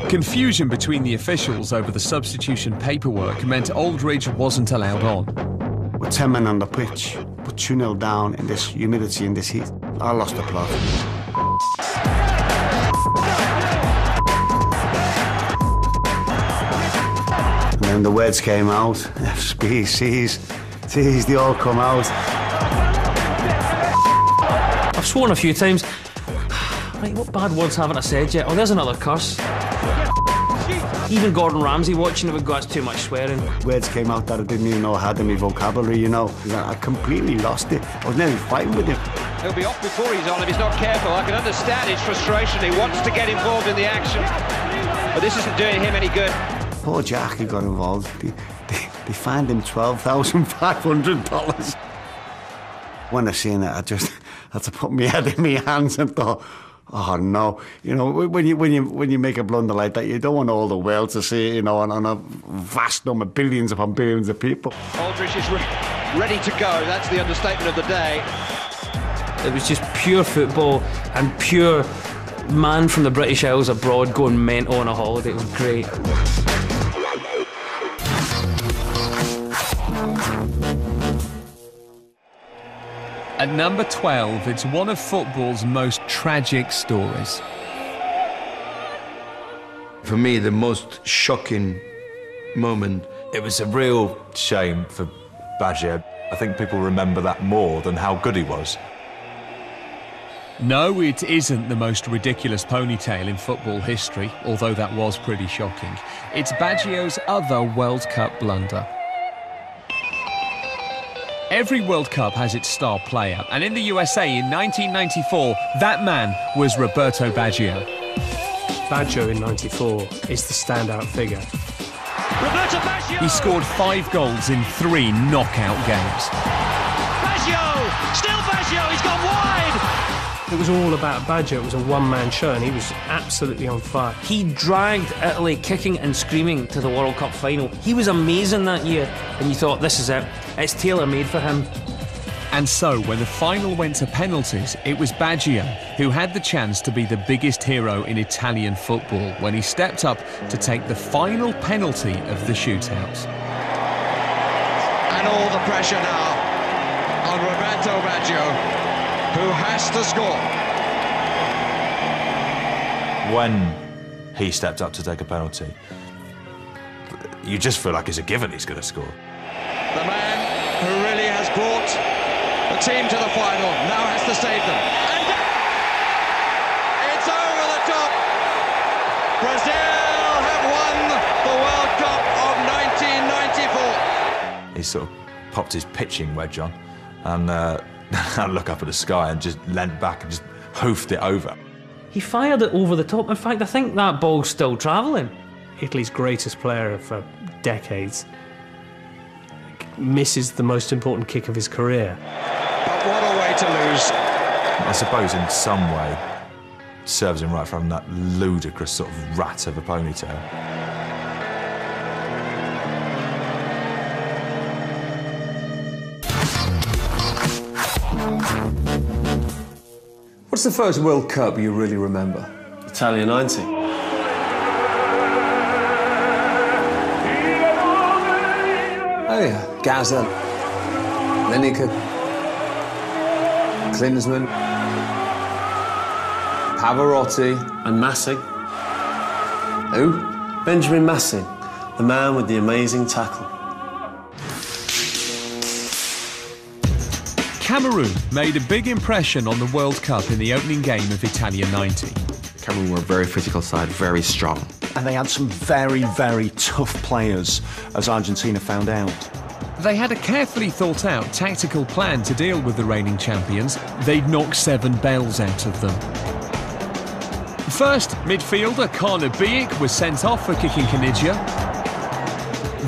Confusion between the officials over the substitution paperwork meant Aldridge wasn't allowed on. With 10 men on the pitch, but 2-0 down in this humidity and this heat, I lost the plot. And then the words came out, F, C's, they all come out. I've sworn a few times. Right, what bad words haven't I said yet? Oh, there's another curse. Even Gordon Ramsay watching it would go, that's too much swearing. Words came out that I didn't even know I had in my vocabulary, you know. I completely lost it. I was nearly fighting with him. He'll be off before he's on if he's not careful. I can understand his frustration. He wants to get involved in the action, but this isn't doing him any good. Poor Jack, who got involved. They fined him $12,500. When I seen it, I just had to put my head in my hands and thought, oh no. You know, when you make a blunder like that, you don't want all the world to see it, you know, on a vast number, billions upon billions of people. Aldridge is ready to go. That's the understatement of the day. It was just pure football and pure man from the British Isles abroad going mental on a holiday. It was great. At number 12, it's one of football's most tragic stories. For me, the most shocking moment. It was a real shame for Baggio. I think people remember that more than how good he was. No, it isn't the most ridiculous ponytail in football history, although that was pretty shocking. It's Baggio's other World Cup blunder. Every World Cup has its star player, and in the USA in 1994, that man was Roberto Baggio. Baggio in '94 is the standout figure. Roberto Baggio! He scored 5 goals in 3 knockout games. Baggio! Still Baggio! He's gone wide! It was all about Baggio. It was a one-man show, and he was absolutely on fire. He dragged Italy kicking and screaming to the World Cup final. He was amazing that year, and you thought, this is it. It's tailor-made for him. And so, when the final went to penalties, it was Baggio who had the chance to be the biggest hero in Italian football when he stepped up to take the final penalty of the shootout. And all the pressure now on Roberto Baggio, who has to score. When he stepped up to take a penalty, you just feel like it's a given he's going to score. The man who really has brought the team to the final now has to save them. And it's over the top. Brazil have won the World Cup of 1994. He sort of popped his pitching wedge on and I look up at the sky and just leant back and just hoofed it over. He fired it over the top. In fact, I think that ball's still travelling. Italy's greatest player for decades misses the most important kick of his career. But what a way to lose. I suppose in some way serves him right from that ludicrous sort of rat of a ponytail. What's the first World Cup you really remember? Italia 90. Oh yeah, Gazza, Lineker, Klinsmann, Pavarotti. And Massing. Who? Benjamin Massing, the man with the amazing tackle. Cameroon made a big impression on the World Cup in the opening game of Italia 90. Cameroon were a very physical side, very strong. And they had some very, very tough players, as Argentina found out. They had a carefully thought out tactical plan to deal with the reigning champions. They'd knock 7 bells out of them. First, midfielder Kana Biik was sent off for kicking Kanidja.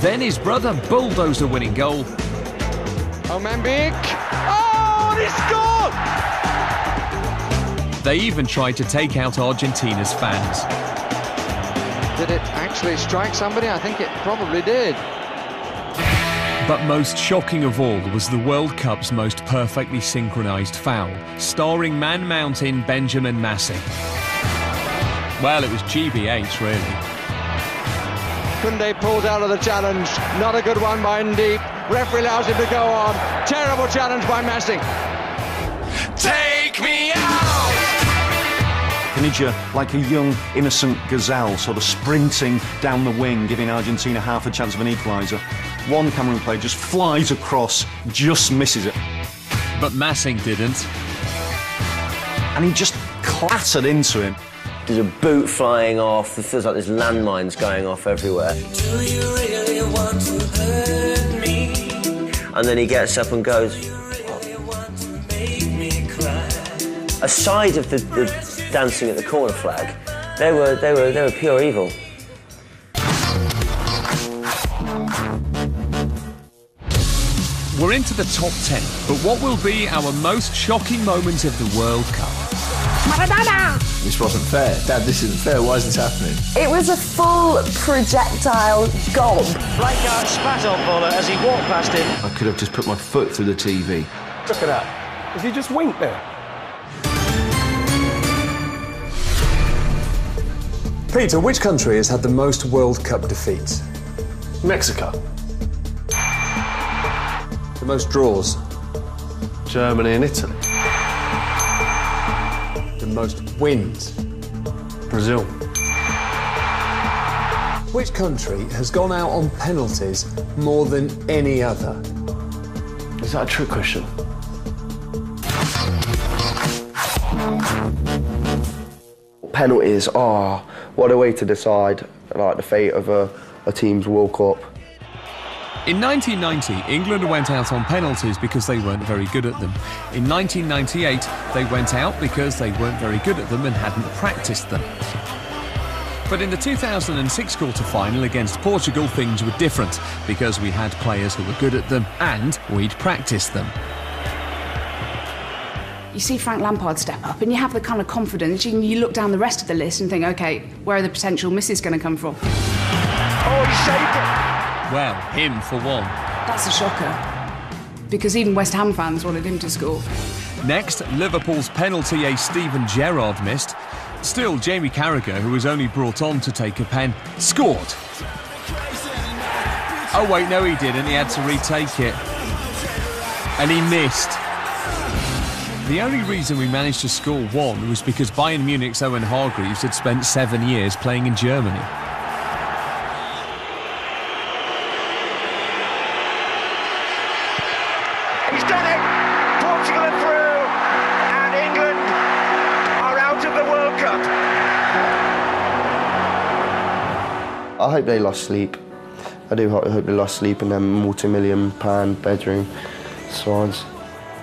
Then his brother bulldozed a winning goal. Omembiik. Oh, he scored! They even tried to take out Argentina's fans. Did it actually strike somebody? I think it probably did. But most shocking of all was the World Cup's most perfectly synchronised foul, starring Man Mountain Benjamin Massing. Well, it was GBH, really. Koundé pulls out of the challenge. Not a good one by Ndeep. Referee allows him to go on. Terrible challenge by Massing. Take me out! Kanidja, like a young, innocent gazelle, sort of sprinting down the wing, giving Argentina half a chance of an equaliser. One Cameroon player just flies across, just misses it. But Massing didn't. And he just clattered into him. There's a boot flying off. It feels like there's landmines going off everywhere. Do you really want to hurt me? And then he gets up and goes. Aside of the dancing at the corner flag, they were pure evil. We're into the top 10, but what will be our most shocking moment of the World Cup? Maradona! This wasn't fair. Dad, this isn't fair. Why is this happening? It was a full projectile gob. Rijkaard spat on Muller as he walked past him. I could have just put my foot through the TV. Look at that. Has he just winked there? Peter, which country has had the most World Cup defeats? Mexico. The most draws? Germany and Italy. The most wins? Brazil. Which country has gone out on penalties more than any other? Is that a trick question? Penalties are what a way to decide like the fate of a team's World Cup. In 1990, England went out on penalties because they weren't very good at them. In 1998, they went out because they weren't very good at them and hadn't practiced them. But in the 2006 quarter-final against Portugal, things were different because we had players who were good at them and we'd practiced them. You see Frank Lampard step up and you have the kind of confidence, you look down the rest of the list and think, OK, where are the potential misses going to come from? Oh, he saved it! Well, him for one. That's a shocker, because even West Ham fans wanted him to score. Next, Liverpool's penalty ace Steven Gerrard missed. Still, Jamie Carragher, who was only brought on to take a pen, scored. Oh wait, no he didn't, he had to retake it. And he missed. The only reason we managed to score one was because Bayern Munich's Owen Hargreaves had spent 7 years playing in Germany. Cup. I hope they lost sleep. I do hope they lost sleep in them multi-million-pound bedroom sides.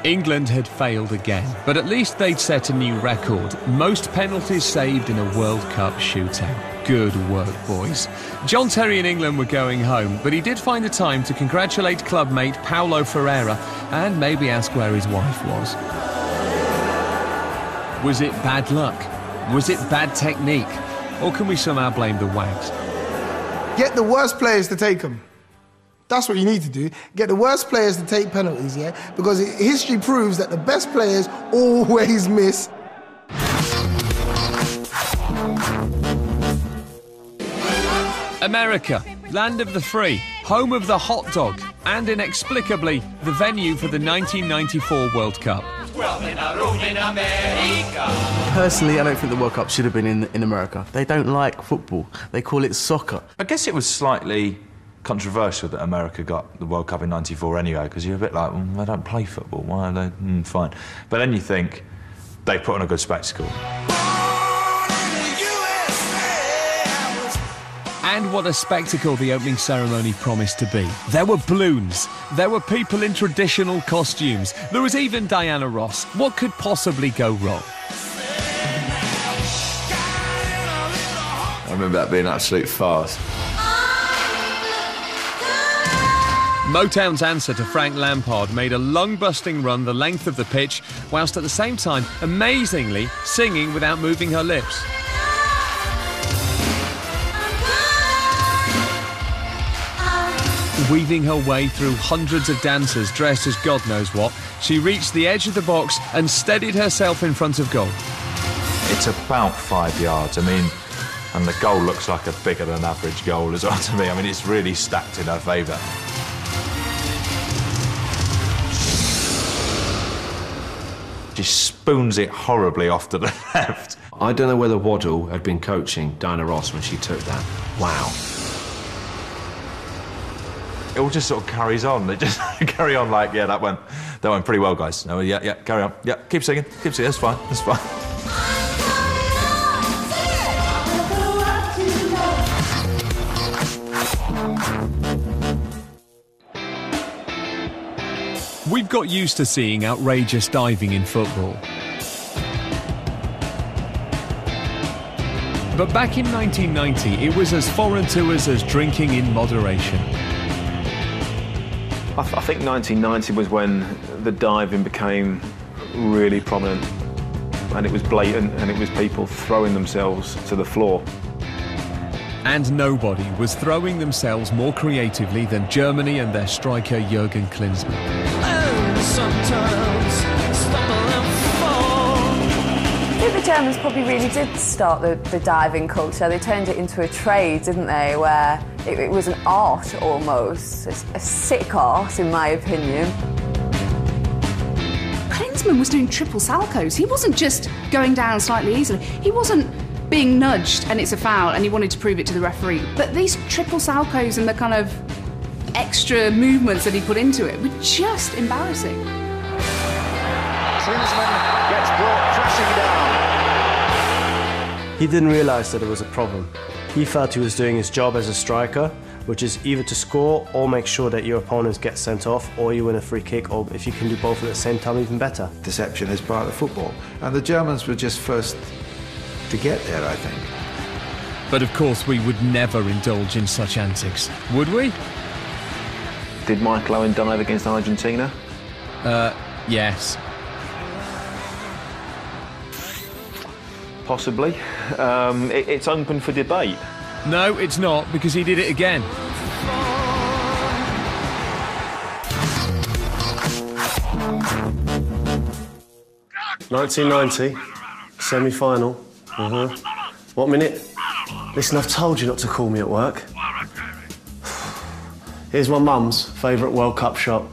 England had failed again, but at least they'd set a new record. Most penalties saved in a World Cup shootout. Good work, boys. John Terry and England were going home, but he did find the time to congratulate clubmate Paulo Ferreira and maybe ask where his wife was. Was it bad luck? Was it bad technique? Or can we somehow blame the wags? Get the worst players to take them. That's what you need to do. Get the worst players to take penalties, yeah? Because history proves that the best players always miss. America, land of the free, home of the hot dog, and inexplicably, the venue for the 1994 World Cup. Personally, I don't think the World Cup should have been in America. They don't like football. They call it soccer. I guess it was slightly controversial that America got the World Cup in '94 anyway, because you're a bit like, they don't play football, why are they? Fine. But then you think, they put on a good spectacle. And what a spectacle the opening ceremony promised to be. There were balloons, there were people in traditional costumes, there was even Diana Ross. What could possibly go wrong? I remember that being absolute farce. Motown's answer to Frank Lampard made a lung-busting run the length of the pitch, whilst at the same time, amazingly, singing without moving her lips. Weaving her way through hundreds of dancers dressed as God knows what, she reached the edge of the box and steadied herself in front of goal. It's about 5 yards, I mean, and the goal looks like a bigger than average goal as well to me. I mean, it's really stacked in her favour. She spoons it horribly off to the left. I don't know whether Waddle had been coaching Diana Ross when she took that. Wow. It all just sort of carries on. They just carry on like, yeah, that went pretty well, guys. Oh, yeah, carry on. Yeah, keep singing, that's fine, that's fine. We've got used to seeing outrageous diving in football. But back in 1990, it was as foreign to us as drinking in moderation. I think 1990 was when the diving became really prominent, and it was blatant, and it was people throwing themselves to the floor. And nobody was throwing themselves more creatively than Germany and their striker Jürgen Klinsmann. I think the Germans probably really did start the diving culture. They turned it into a trade, didn't they, where it was an art almost, a sick art in my opinion. Klinsmann was doing triple salchos. He wasn't just going down slightly easily. He wasn't being nudged and it's a foul and he wanted to prove it to the referee. But these triple salchos and the kind of extra movements that he put into it were just embarrassing. Klinsmann gets brought crashing down. He didn't realise that it was a problem. He felt he was doing his job as a striker, which is either to score or make sure that your opponents get sent off, or you win a free kick, or if you can do both at the same time, even better. Deception is part of football, and the Germans were just first to get there, I think. But of course we would never indulge in such antics, would we? Did Michael Owen dive against Argentina? Yes. Possibly. It's open for debate. No, it's not, because he did it again. (1990) semi-final. What minute? Listen, I've told you not to call me at work. Here's my mum's favourite World Cup shot.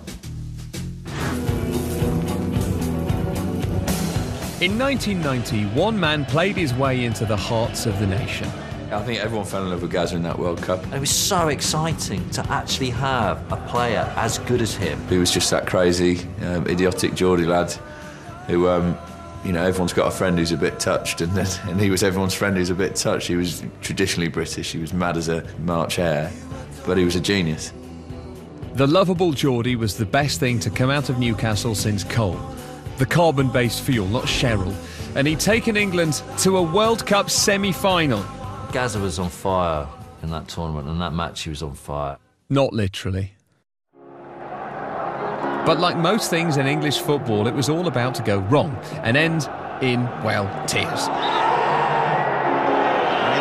In 1990, one man played his way into the hearts of the nation. I think everyone fell in love with Gazza in that World Cup. It was so exciting to actually have a player as good as him. He was just that crazy, idiotic Geordie lad who You know, everyone's got a friend who's a bit touched, and he was everyone's friend who's a bit touched. He was traditionally British, he was mad as a March hare, but he was a genius. The lovable Geordie was the best thing to come out of Newcastle since coal. The carbon-based fuel, not Cheryl. And he'd taken England to a World Cup semi-final. Gazza was on fire in that tournament, and that match he was on fire. Not literally. But like most things in English football, it was all about to go wrong and end in, well, tears. In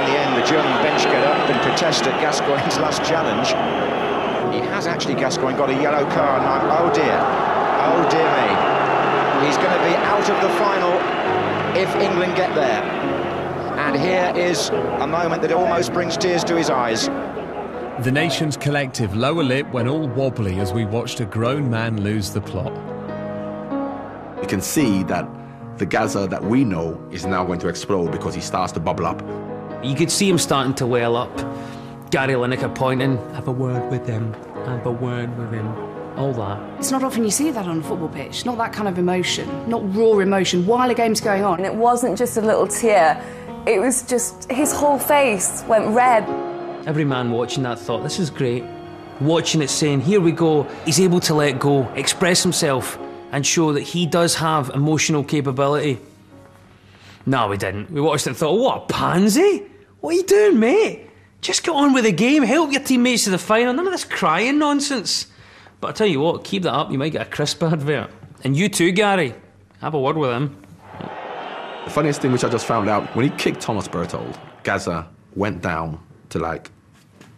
the end, the German bench get up and protest at Gascoigne's last challenge. He has actually, Gascoigne, got a yellow card. Oh dear me. He's going to be out of the final if England get there. And here is a moment that almost brings tears to his eyes. The nation's collective lower lip went all wobbly as we watched a grown man lose the plot. You can see that the Gazza that we know is now going to explode because he starts to bubble up. You could see him starting to well up. Gary Lineker pointing, have a word with him, have a word with him, all that. It's not often you see that on a football pitch, not that kind of emotion, not raw emotion, while a game's going on. And it wasn't just a little tear, it was just, his whole face went red. Every man watching that thought, this is great. Watching it saying, here we go, he's able to let go, express himself, and show that he does have emotional capability. No, we didn't. We watched it and thought, what a pansy? What are you doing, mate? Just get on with the game, help your teammates to the final, none of this crying nonsense. But I tell you what, keep that up, you might get a crisp advert. And you too, Gary, have a word with him. The funniest thing which I just found out, when he kicked Thomas Berthold, Gazza went down to, like,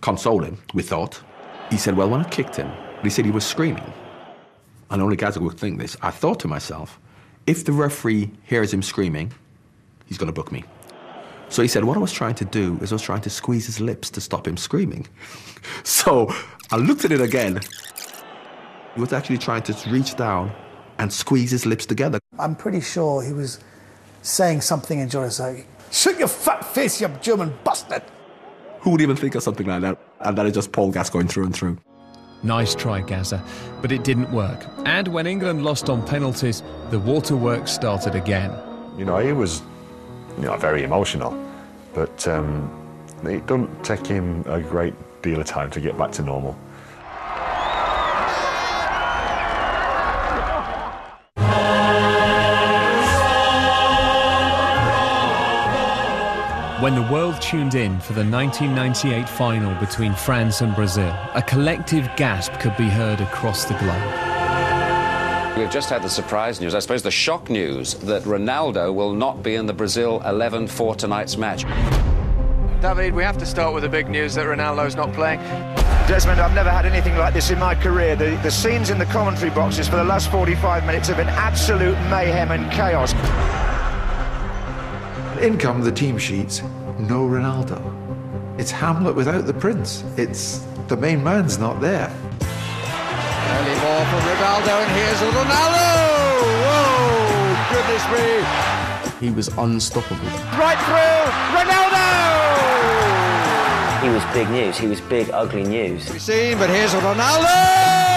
console him, we thought. He said, well, when I kicked him, he said he was screaming. And only Gazza would think this. I thought to myself, if the referee hears him screaming, he's going to book me. So he said, what I was trying to do is I was trying to squeeze his lips to stop him screaming. So I looked at it again. He was actually trying to reach down and squeeze his lips together. I'm pretty sure he was saying something in Jonas like, shut your fat face, you German bastard. Who would even think of something like that? And that is just Paul Gascoigne through and through. Nice try, Gazza, but it didn't work. And when England lost on penalties, the waterworks started again. You know, he was, very emotional, but it doesn't take him a great deal of time to get back to normal. When the world tuned in for the 1998 final between France and Brazil, a collective gasp could be heard across the globe. We've just had the surprise news, I suppose the shock news, that Ronaldo will not be in the Brazil 11 for tonight's match. David, we have to start with the big news that Ronaldo's not playing. Desmond, I've never had anything like this in my career. The scenes in the commentary boxes for the last 45 minutes have been absolute mayhem and chaos. In come the team sheets, no Ronaldo. It's Hamlet without the prince. It's the main man's not there. Early ball from Ronaldo, and here's Ronaldo! Whoa, goodness me! He was unstoppable. Right through, Ronaldo! He was big news, he was big, ugly news. We've seen, but here's Ronaldo!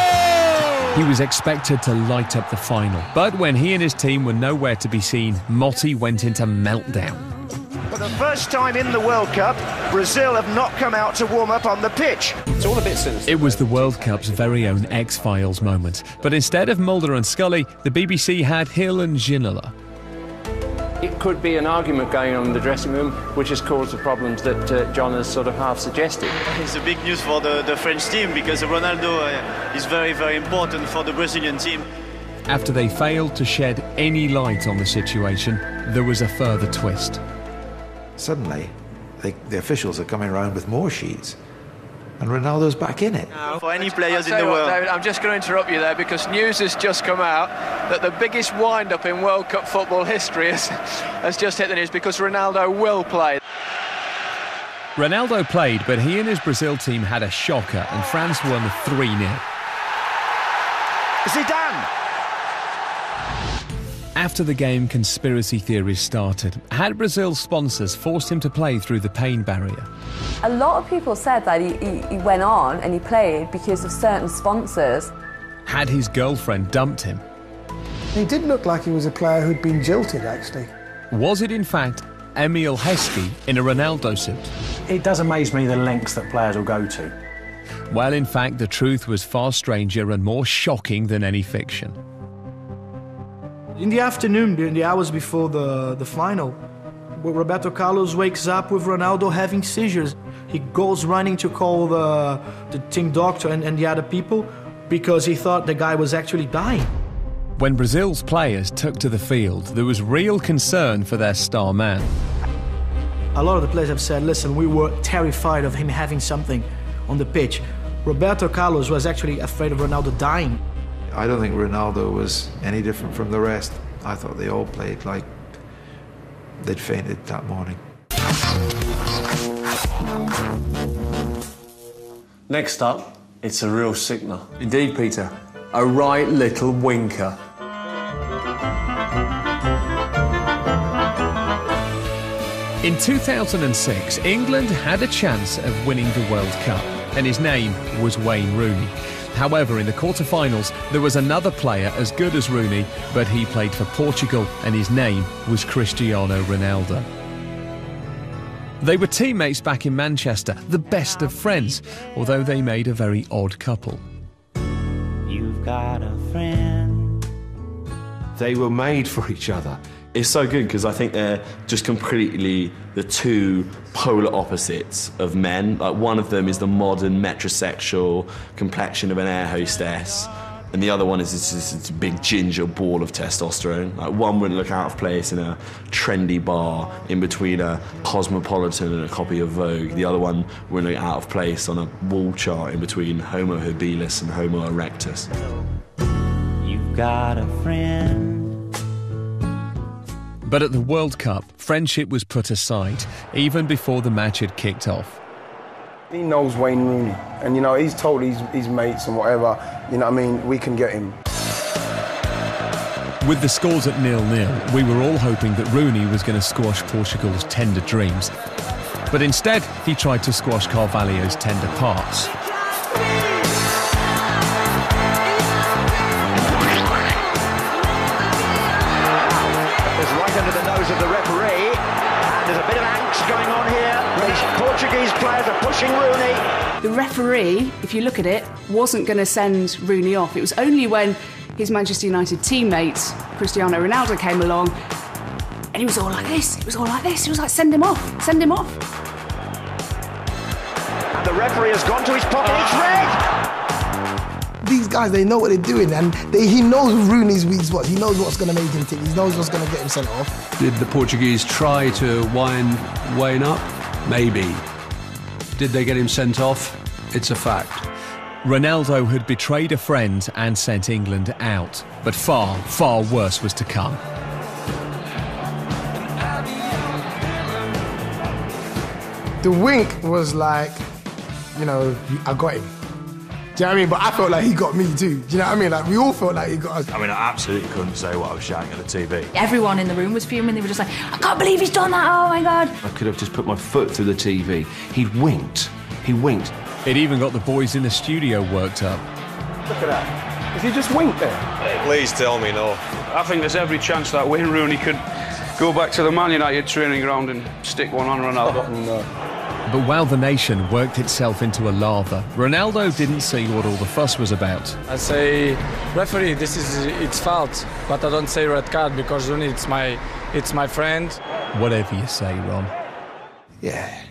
He was expected to light up the final, but when he and his team were nowhere to be seen, Motti went into meltdown. For the first time in the World Cup, Brazil have not come out to warm up on the pitch. It's all a bit sinister. It was the World Cup's very own X-Files moment, but instead of Mulder and Scully, the BBC had Hill and Ginola. It could be an argument going on in the dressing room, which has caused the problems that John has sort of half suggested. It's a big news for the French team because Ronaldo is very, very important for the Brazilian team. After they failed to shed any light on the situation, there was a further twist. Suddenly, the officials are coming around with more sheets, and Ronaldo's back in it. For any players in the what, world. David, I'm just going to interrupt you there because news has just come out that the biggest wind-up in World Cup football history has just hit the news because Ronaldo will play. Ronaldo played, but he and his Brazil team had a shocker, and France won 3-0. Zidane! After the game, conspiracy theories started. Had Brazil's sponsors forced him to play through the pain barrier? A lot of people said that he went on and he played because of certain sponsors. Had his girlfriend dumped him? He did look like he was a player who'd been jilted, actually. Was it, in fact, Emil Heskey in a Ronaldo suit? It does amaze me the lengths that players will go to. Well, in fact, the truth was far stranger and more shocking than any fiction. In the afternoon, during the hours before the final, Roberto Carlos wakes up with Ronaldo having seizures. He goes running to call the team doctor and the other people because he thought the guy was actually dying. When Brazil's players took to the field, there was real concern for their star man. A lot of the players have said, listen, we were terrified of him having something on the pitch. Roberto Carlos was actually afraid of Ronaldo dying. I don't think Ronaldo was any different from the rest. I thought they all played like they'd fainted that morning. Next up, it's a real sickener. Indeed, Peter. A right little winker. In 2006, England had a chance of winning the World Cup, and his name was Wayne Rooney. However, in the quarter-finals, there was another player as good as Rooney, but he played for Portugal, and his name was Cristiano Ronaldo. They were teammates back in Manchester, the best of friends, although they made a very odd couple. You've got a friend. They were made for each other. It's so good because I think they're just completely the two polar opposites of men. Like, one of them is the modern metrosexual complexion of an air hostess, and the other one is this big ginger ball of testosterone. Like, one wouldn't look out of place in a trendy bar in between a Cosmopolitan and a copy of Vogue. The other one wouldn't look out of place on a wall chart in between Homo habilis and Homo erectus. You've got a friend. But at the World Cup, friendship was put aside, even before the match had kicked off. He knows Wayne Rooney, and he's told his mates and whatever, we can get him. With the scores at 0-0, we were all hoping that Rooney was going to squash Portugal's tender dreams. But instead, he tried to squash Carvalho's tender parts. Right under the nose of the referee, and there's a bit of angst going on here. These Portuguese players are pushing Rooney. The referee, if you look at it, wasn't going to send Rooney off. It was only when his Manchester United teammate, Cristiano Ronaldo, came along, and he was all like this, He was like, send him off, send him off. And the referee has gone to his pocket, it's red! These guys, they know what they're doing, and he knows Rooney's weak spots. He knows what's going to make him tick. He knows what's going to get him sent off. Did the Portuguese try to wind Wayne up? Maybe. Did they get him sent off? It's a fact. Ronaldo had betrayed a friend and sent England out, but far, far worse was to come. The wink was like, I got him. Do you know what I mean? But I felt like he got me too. Do you know what I mean? Like, we all felt like he got us. I mean, I absolutely couldn't say what I was shouting at the TV. Everyone in the room was fuming. They were just like, I can't believe he's done that, oh my God. I could have just put my foot through the TV. He winked. He winked. It even got the boys in the studio worked up. Look at that. Did he just wink there? Please tell me no. I think there's every chance that Wayne Rooney could go back to the Man United training ground and stick one on Ronaldo. No. But while the nation worked itself into a lava, Ronaldo didn't see what all the fuss was about. I say, referee, it's fault, but I don't say red card because Rooney, it's my friend. Whatever you say, Ron. Yeah.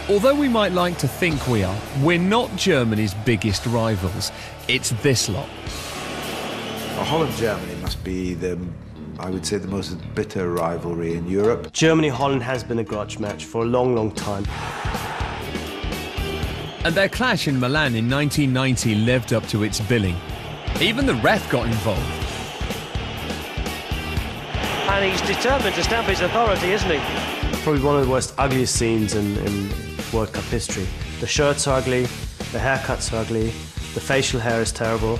Although we might like to think we are, we're not Germany's biggest rivals. It's this lot. Holland-Germany must be I would say, the most bitter rivalry in Europe. Germany-Holland has been a grudge match for a long, long time. And their clash in Milan in 1990 lived up to its billing. Even the ref got involved. And he's determined to stamp his authority, isn't he? Probably one of the most ugliest scenes in World Cup history. The shirts are ugly, the haircuts are ugly, the facial hair is terrible.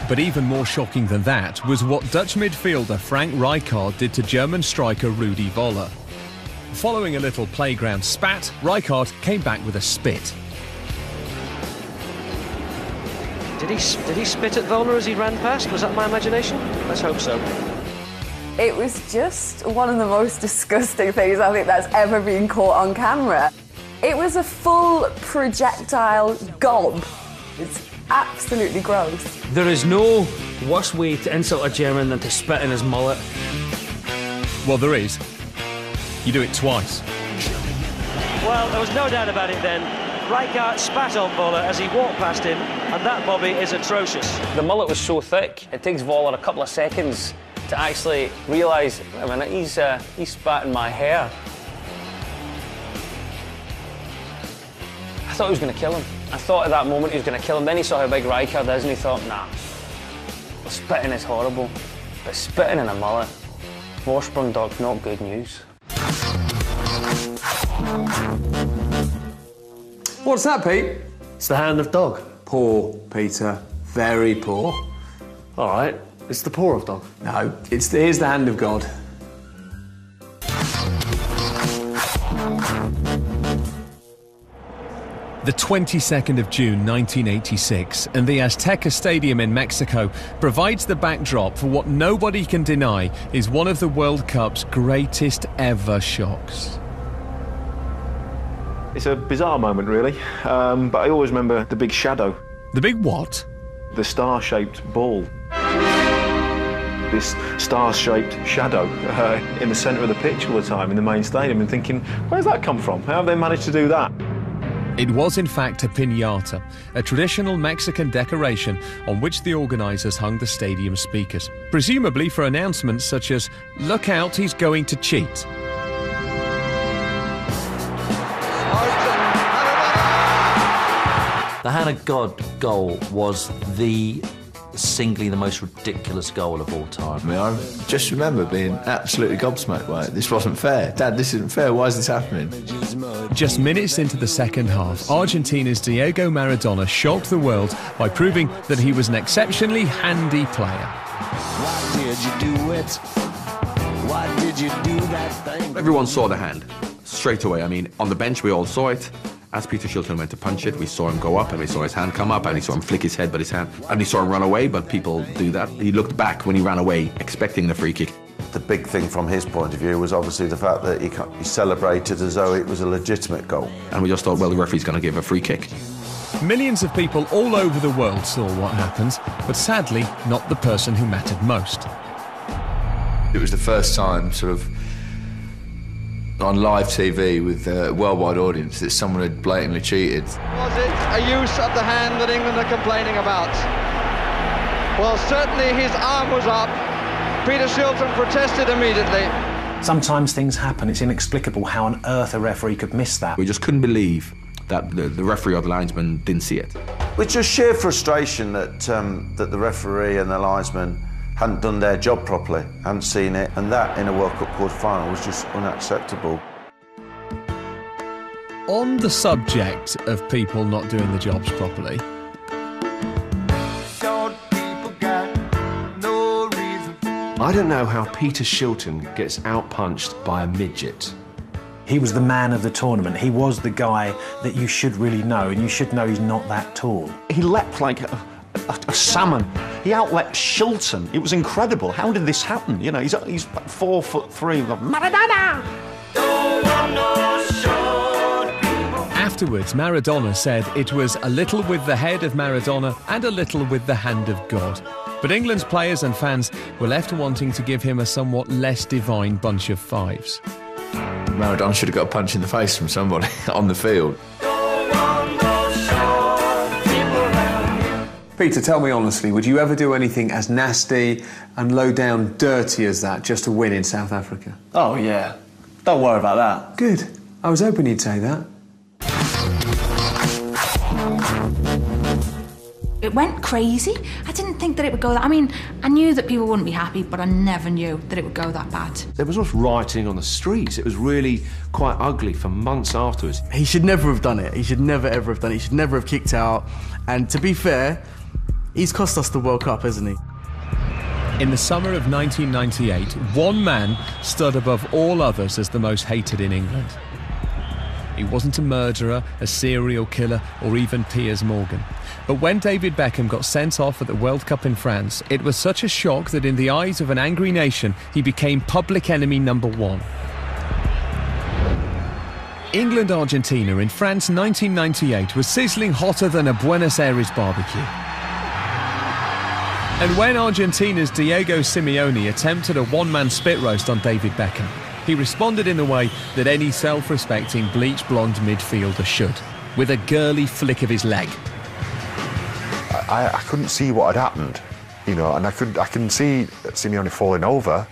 But even more shocking than that was what Dutch midfielder Frank Rijkaard did to German striker Rudi Voller. Following a little playground spat, Rijkaard came back with a spit. Did he spit at Vola as he ran past? Was that my imagination? Let's hope so. It was just one of the most disgusting things I think that's ever been caught on camera. It was a full projectile gob. It's absolutely gross. There is no worse way to insult a German than to spit in his mullet. Well, there is. You do it twice. Well, there was no doubt about it then. Rijkaard spat on Vola as he walked past him, and that, Bobby, is atrocious. The mullet was so thick, it takes Vola a couple of seconds to actually realise, wait a minute, he's spat in my hair. I thought he was going to kill him. I thought at that moment he was going to kill him. Then he saw how big Rijkaard is and he thought, nah, spitting is horrible, but spitting in a mullet, Vorsprung dog, not good news. What's that, Pete? It's the hand of dog. Poor, Peter. Very poor. All right, it's the paw of dog. No, here's the hand of God. The 22nd of June 1986, and the Azteca Stadium in Mexico provides the backdrop for what nobody can deny is one of the World Cup's greatest ever shocks. It's a bizarre moment, really, but I always remember the big shadow. The big what? The star-shaped ball. This star-shaped shadow in the centre of the pitch all the time in the main stadium, and thinking, where's that come from? How have they managed to do that? It was in fact a piñata, a traditional Mexican decoration on which the organisers hung the stadium speakers, presumably for announcements such as, "Look out, he's going to cheat." The Hand of God goal was singly the most ridiculous goal of all time. I mean, I just remember being absolutely gobsmacked by it. This wasn't fair. Dad, this isn't fair. Why is this happening? Just minutes into the second half, Argentina's Diego Maradona shocked the world by proving that he was an exceptionally handy player. Why did you do it? Why did you do that thing? Everyone saw the hand straight away. I mean, on the bench we all saw it. As Peter Shilton went to punch it, we saw him go up, and we saw his hand come up, and we saw him flick his head, but his hand, and we saw him run away, but people do that. He looked back when he ran away, expecting the free kick. The big thing from his point of view was obviously the fact that he celebrated as though it was a legitimate goal. And we just thought, well, the referee's going to give a free kick. Millions of people all over the world saw what happened, but sadly, not the person who mattered most. It was the first time, sort of, on live TV with a worldwide audience that someone had blatantly cheated. Was it a use of the hand that England are complaining about? Well, certainly his arm was up. Peter Shilton protested immediately. Sometimes things happen. It's inexplicable how on earth a referee could miss that. We just couldn't believe that the referee or the linesman didn't see it. With just sheer frustration that the referee and the linesman hadn't done their job properly, hadn't seen it, and that in a World Cup quarter-final was just unacceptable. On the subject of people not doing the jobs properly, I don't know how Peter Shilton gets outpunched by a midget. He was the man of the tournament. He was the guy that you should really know, and you should know he's not that tall. He leapt like a salmon. He outleapt Shilton. It was incredible. How did this happen? You know, he's 4'3". Maradona! Afterwards, Maradona said it was a little with the head of Maradona and a little with the hand of God. But England's players and fans were left wanting to give him a somewhat less divine bunch of fives. Maradona should have got a punch in the face from somebody on the field. Peter, tell me honestly, would you ever do anything as nasty and low-down dirty as that just to win in South Africa? Oh, yeah. Don't worry about that. Good. I was hoping you'd say that. It went crazy. I didn't think that it would go that... I mean, I knew that people wouldn't be happy, but I never knew that it would go that bad. There was lots of rioting on the streets. It was really quite ugly for months afterwards. He should never have done it. He should never, ever have done it. He should never have kicked out. And to be fair, he's cost us the World Cup, hasn't he? In the summer of 1998, one man stood above all others as the most hated in England. He wasn't a murderer, a serial killer, or even Piers Morgan. But when David Beckham got sent off at the World Cup in France, it was such a shock that in the eyes of an angry nation, he became public enemy number one. England-Argentina in France 1998 was sizzling hotter than a Buenos Aires barbecue. And when Argentina's Diego Simeone attempted a one-man spit roast on David Beckham, he responded in the way that any self-respecting bleach blonde midfielder should, with a girly flick of his leg. I couldn't see what had happened, you know, and I can see Simeone falling over,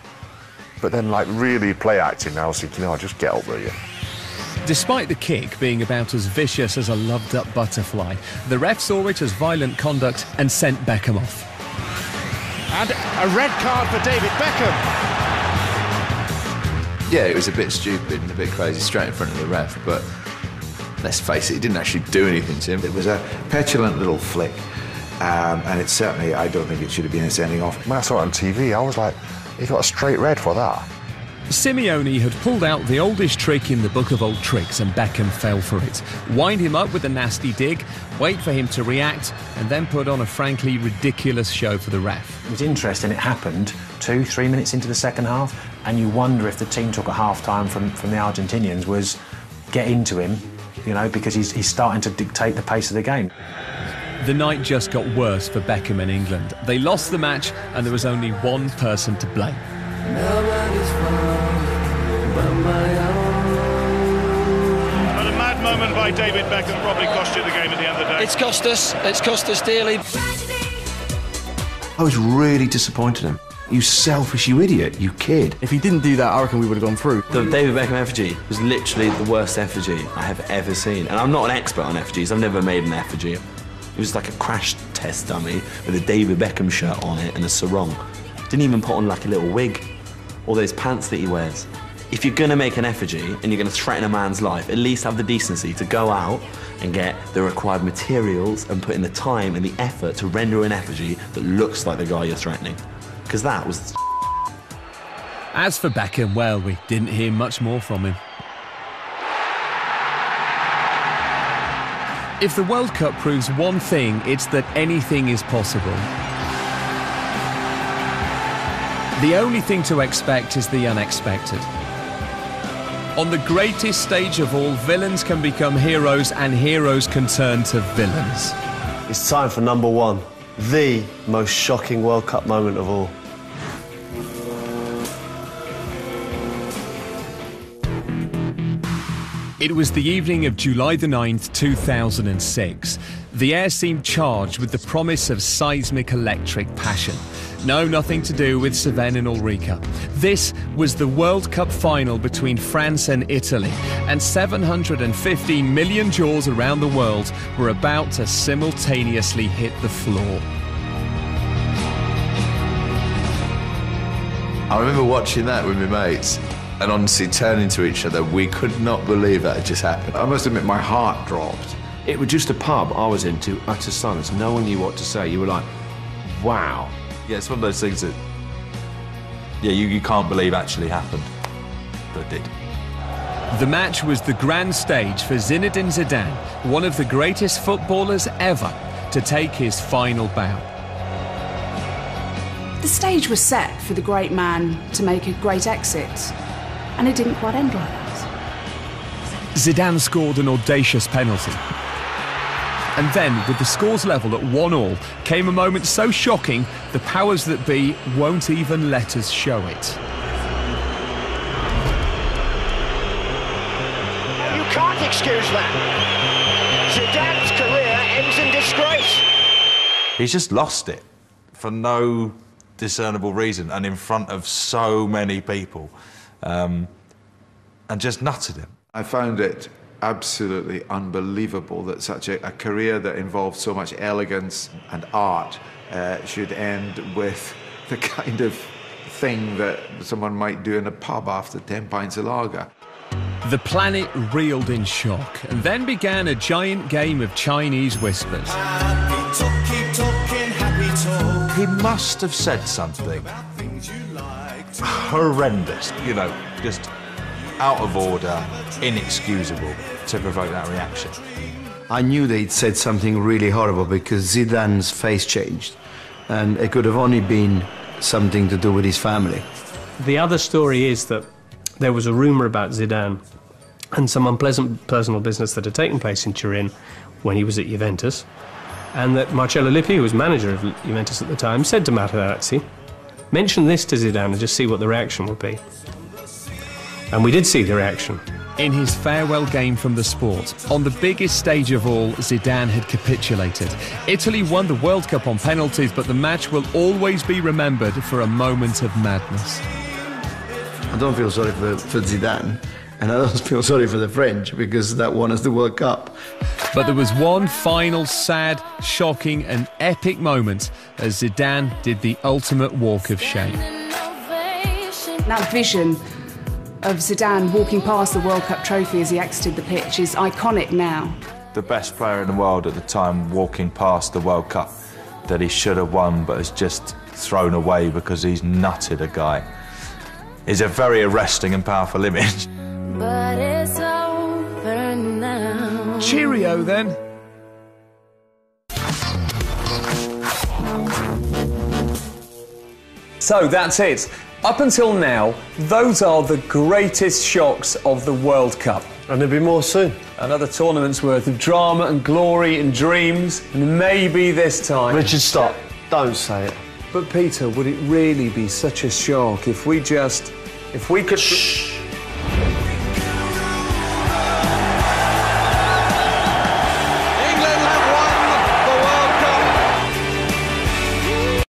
but then like really play acting. I was thinking, oh, just get up, will you? Despite the kick being about as vicious as a loved-up butterfly, the ref saw it as violent conduct and sent Beckham off. And a red card for David Beckham. Yeah, it was a bit stupid and a bit crazy, straight in front of the ref, but let's face it, it didn't actually do anything to him. It was a petulant little flick, and it's certainly, I don't think it should have been a sending off. When I saw it on TV, I was like, he got a straight red for that. Simeone had pulled out the oldest trick in the book of old tricks, and Beckham fell for it. Wind him up with a nasty dig, wait for him to react, and then put on a frankly ridiculous show for the ref. It was interesting, it happened 2-3 minutes into the second half, and you wonder if the team took at half-time from the Argentinians was get into him, you know, because he's starting to dictate the pace of the game. The night just got worse for Beckham and England. They lost the match, and there was only one person to blame. But a mad moment by David Beckham probably cost you the game at the end of the day. It's cost us dearly. I was really disappointed in him. You selfish, you idiot, you kid. If he didn't do that, I reckon we would have gone through. The David Beckham effigy was literally the worst effigy I have ever seen. And I'm not an expert on effigies, I've never made an effigy. It was like a crash test dummy with a David Beckham shirt on it and a sarong. Didn't even put on like a little wig or those pants that he wears. If you're gonna make an effigy and you're gonna threaten a man's life, at least have the decency to go out and get the required materials and put in the time and the effort to render an effigy that looks like the guy you're threatening. Because that was... As for Beckham, well, we didn't hear much more from him. If the World Cup proves one thing, it's that anything is possible. The only thing to expect is the unexpected. On the greatest stage of all, villains can become heroes and heroes can turn to villains. It's time for number one, the most shocking World Cup moment of all. It was the evening of July the 9th, 2006. The air seemed charged with the promise of seismic electric passion. No, nothing to do with Savannah and Ulrika. This was the World Cup final between France and Italy, and 715 million jaws around the world were about to simultaneously hit the floor. I remember watching that with my mates and honestly turning to each other. We could not believe that had just happened. I must admit, my heart dropped. It was just a pub I was into, utter silence. No one knew what to say. You were like, wow. Yeah, it's one of those things that, yeah, you can't believe actually happened, but it did. The match was the grand stage for Zinedine Zidane, one of the greatest footballers ever, to take his final bow. The stage was set for the great man to make a great exit, and it didn't quite end like that. Zidane scored an audacious penalty. And then, with the scores level at 1-1, came a moment so shocking, the powers that be won't even let us show it. You can't excuse that. Zidane's career ends in disgrace. He's just lost it for no discernible reason and in front of so many people, and just nutted him. I found it absolutely unbelievable that such a career that involved so much elegance and art should end with the kind of thing that someone might do in a pub after 10 pints of lager. The planet reeled in shock, and then began a giant game of Chinese whispers. Happy talk, keep talking, happy talk. He must have said something horrendous, you know, just out of order, inexcusable to provoke that reaction. I knew they'd said something really horrible because Zidane's face changed, and it could have only been something to do with his family. The other story is that there was a rumour about Zidane and some unpleasant personal business that had taken place in Turin when he was at Juventus, and that Marcello Lippi, who was manager of Juventus at the time, said to Materazzi, mention this to Zidane and just see what the reaction would be. And we did see the reaction. In his farewell game from the sport, on the biggest stage of all, Zidane had capitulated. Italy won the World Cup on penalties, but the match will always be remembered for a moment of madness. I don't feel sorry for Zidane, and I don't feel sorry for the French because that won us the World Cup. But there was one final sad, shocking and epic moment as Zidane did the ultimate walk of shame. That vision of Zidane walking past the World Cup trophy as he exited the pitch is iconic now. The best player in the world at the time walking past the World Cup that he should have won but has just thrown away because he's nutted a guy is a very arresting and powerful image. But it's over now. Cheerio then. So that's it. Up until now, those are the greatest shocks of the World Cup. And there'll be more soon. Another tournament's worth of drama and glory and dreams, and maybe this time... Richard, stop. Don't say it. But Peter, would it really be such a shock if we could... Shh.